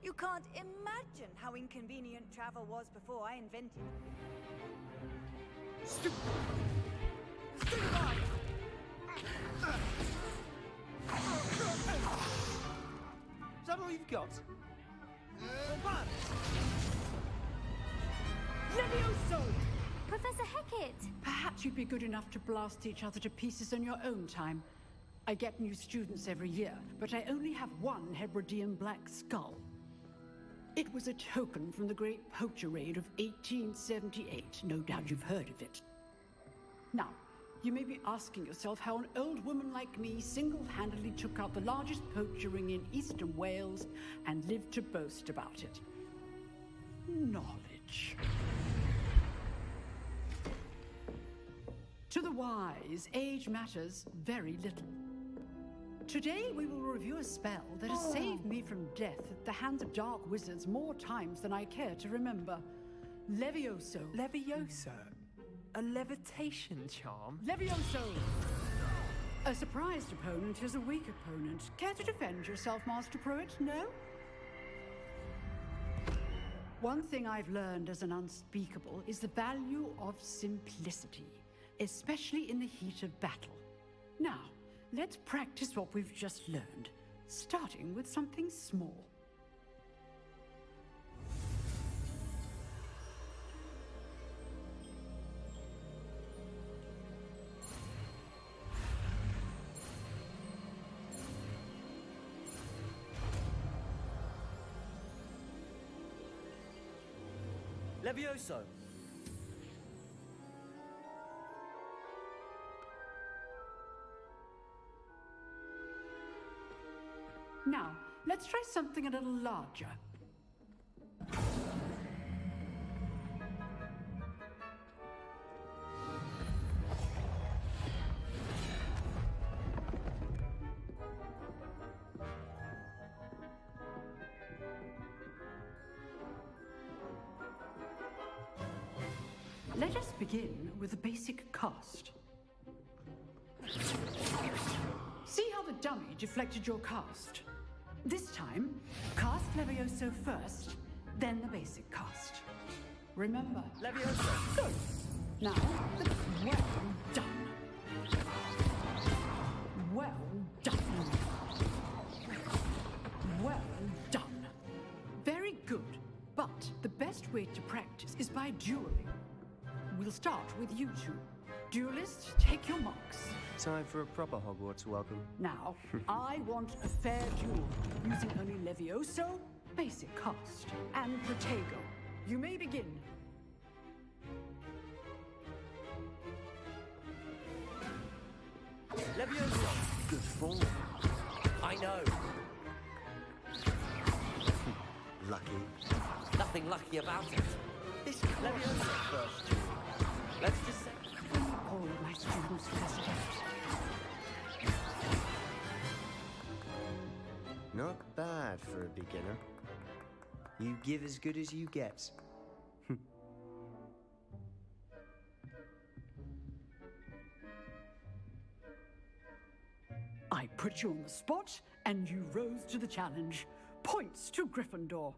You can't imagine how inconvenient travel was before I invented it. Stupid! Is that all you've got? Levioso! Professor Hecat! Perhaps you'd be good enough to blast each other to pieces in your own time. I get new students every year, but I only have one Hebridean black skull. It was a token from the Great Poacher Raid of 1878. No doubt you've heard of it. Now, you may be asking yourself how an old woman like me single-handedly took out the largest poacher ring in eastern Wales and lived to boast about it. Knowledge. To the wise, age matters very little. Today we will review a spell that has saved me from death at the hands of dark wizards more times than I care to remember. Levioso. Levioso? A levitation charm? Levioso! A surprised opponent is a weak opponent. Care to defend yourself, Master Pruitt? No? One thing I've learned as an unspeakable is the value of simplicity, especially in the heat of battle. Now, let's practice what we've just learned, starting with something small. Levioso! Now, let's try something a little larger. Let us begin with a basic cast. See how the dummy deflected your cast? This time, cast Levioso first, then the basic cast. Remember, Levioso! Good. Now, well done. Well done. Well done. Very good. But the best way to practice is by dueling. We'll start with you two. Duelists, take your marks. Time for a proper Hogwarts welcome. Now, I want a fair duel, using only Levioso, basic cast, and Protego. You may begin. Levioso! Good form. I know. Lucky. Nothing lucky about it. This Levioso first. Let's just say... All of my students, President. Not bad for a beginner. You give as good as you get. I put you on the spot, and you rose to the challenge. Points to Gryffindor.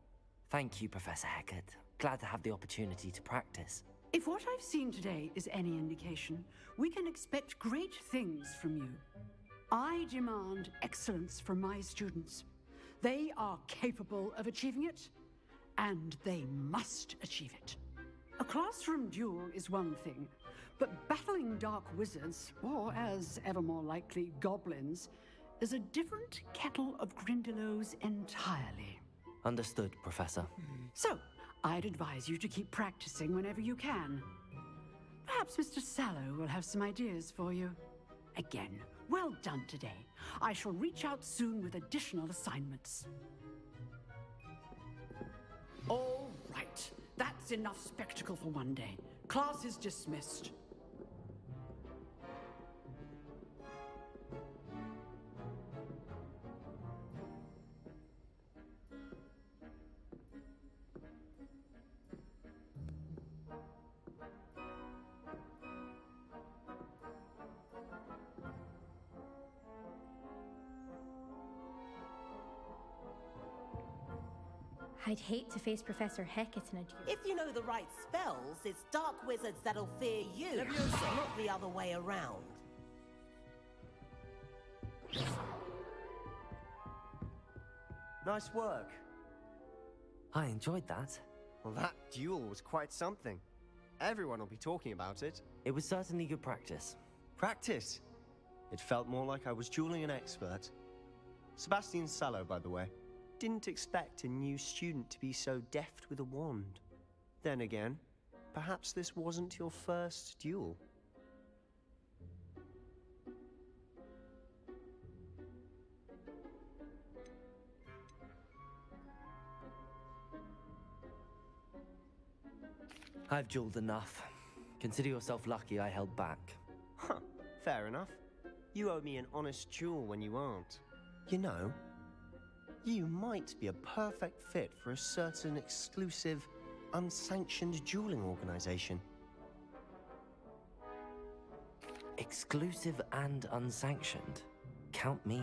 Thank you, Professor Hecat. Glad to have the opportunity to practice. If what I've seen today is any indication, we can expect great things from you. I demand excellence from my students. They are capable of achieving it, and they must achieve it. A classroom duel is one thing, but battling dark wizards, or as ever more likely, goblins, is a different kettle of Grindylows entirely. Understood, Professor. So, I'd advise you to keep practicing whenever you can. Perhaps Mr. Sallow will have some ideas for you. Again, well done today. I shall reach out soon with additional assignments. All right. That's enough spectacle for one day. Class is dismissed. I'd hate to face Professor Hecat in a duel. If you know the right spells, it's dark wizards that'll fear you, not the other way around. Nice work. I enjoyed that. Well, that duel was quite something. Everyone will be talking about it. It was certainly good practice. Practice? It felt more like I was dueling an expert. Sebastian Sallow, by the way. Didn't expect a new student to be so deft with a wand. Then again, perhaps this wasn't your first duel. I've dueled enough. Consider yourself lucky I held back. Huh, fair enough. You owe me an honest duel when you aren't. You know, you might be a perfect fit for a certain exclusive, unsanctioned dueling organization. Exclusive and unsanctioned? Count me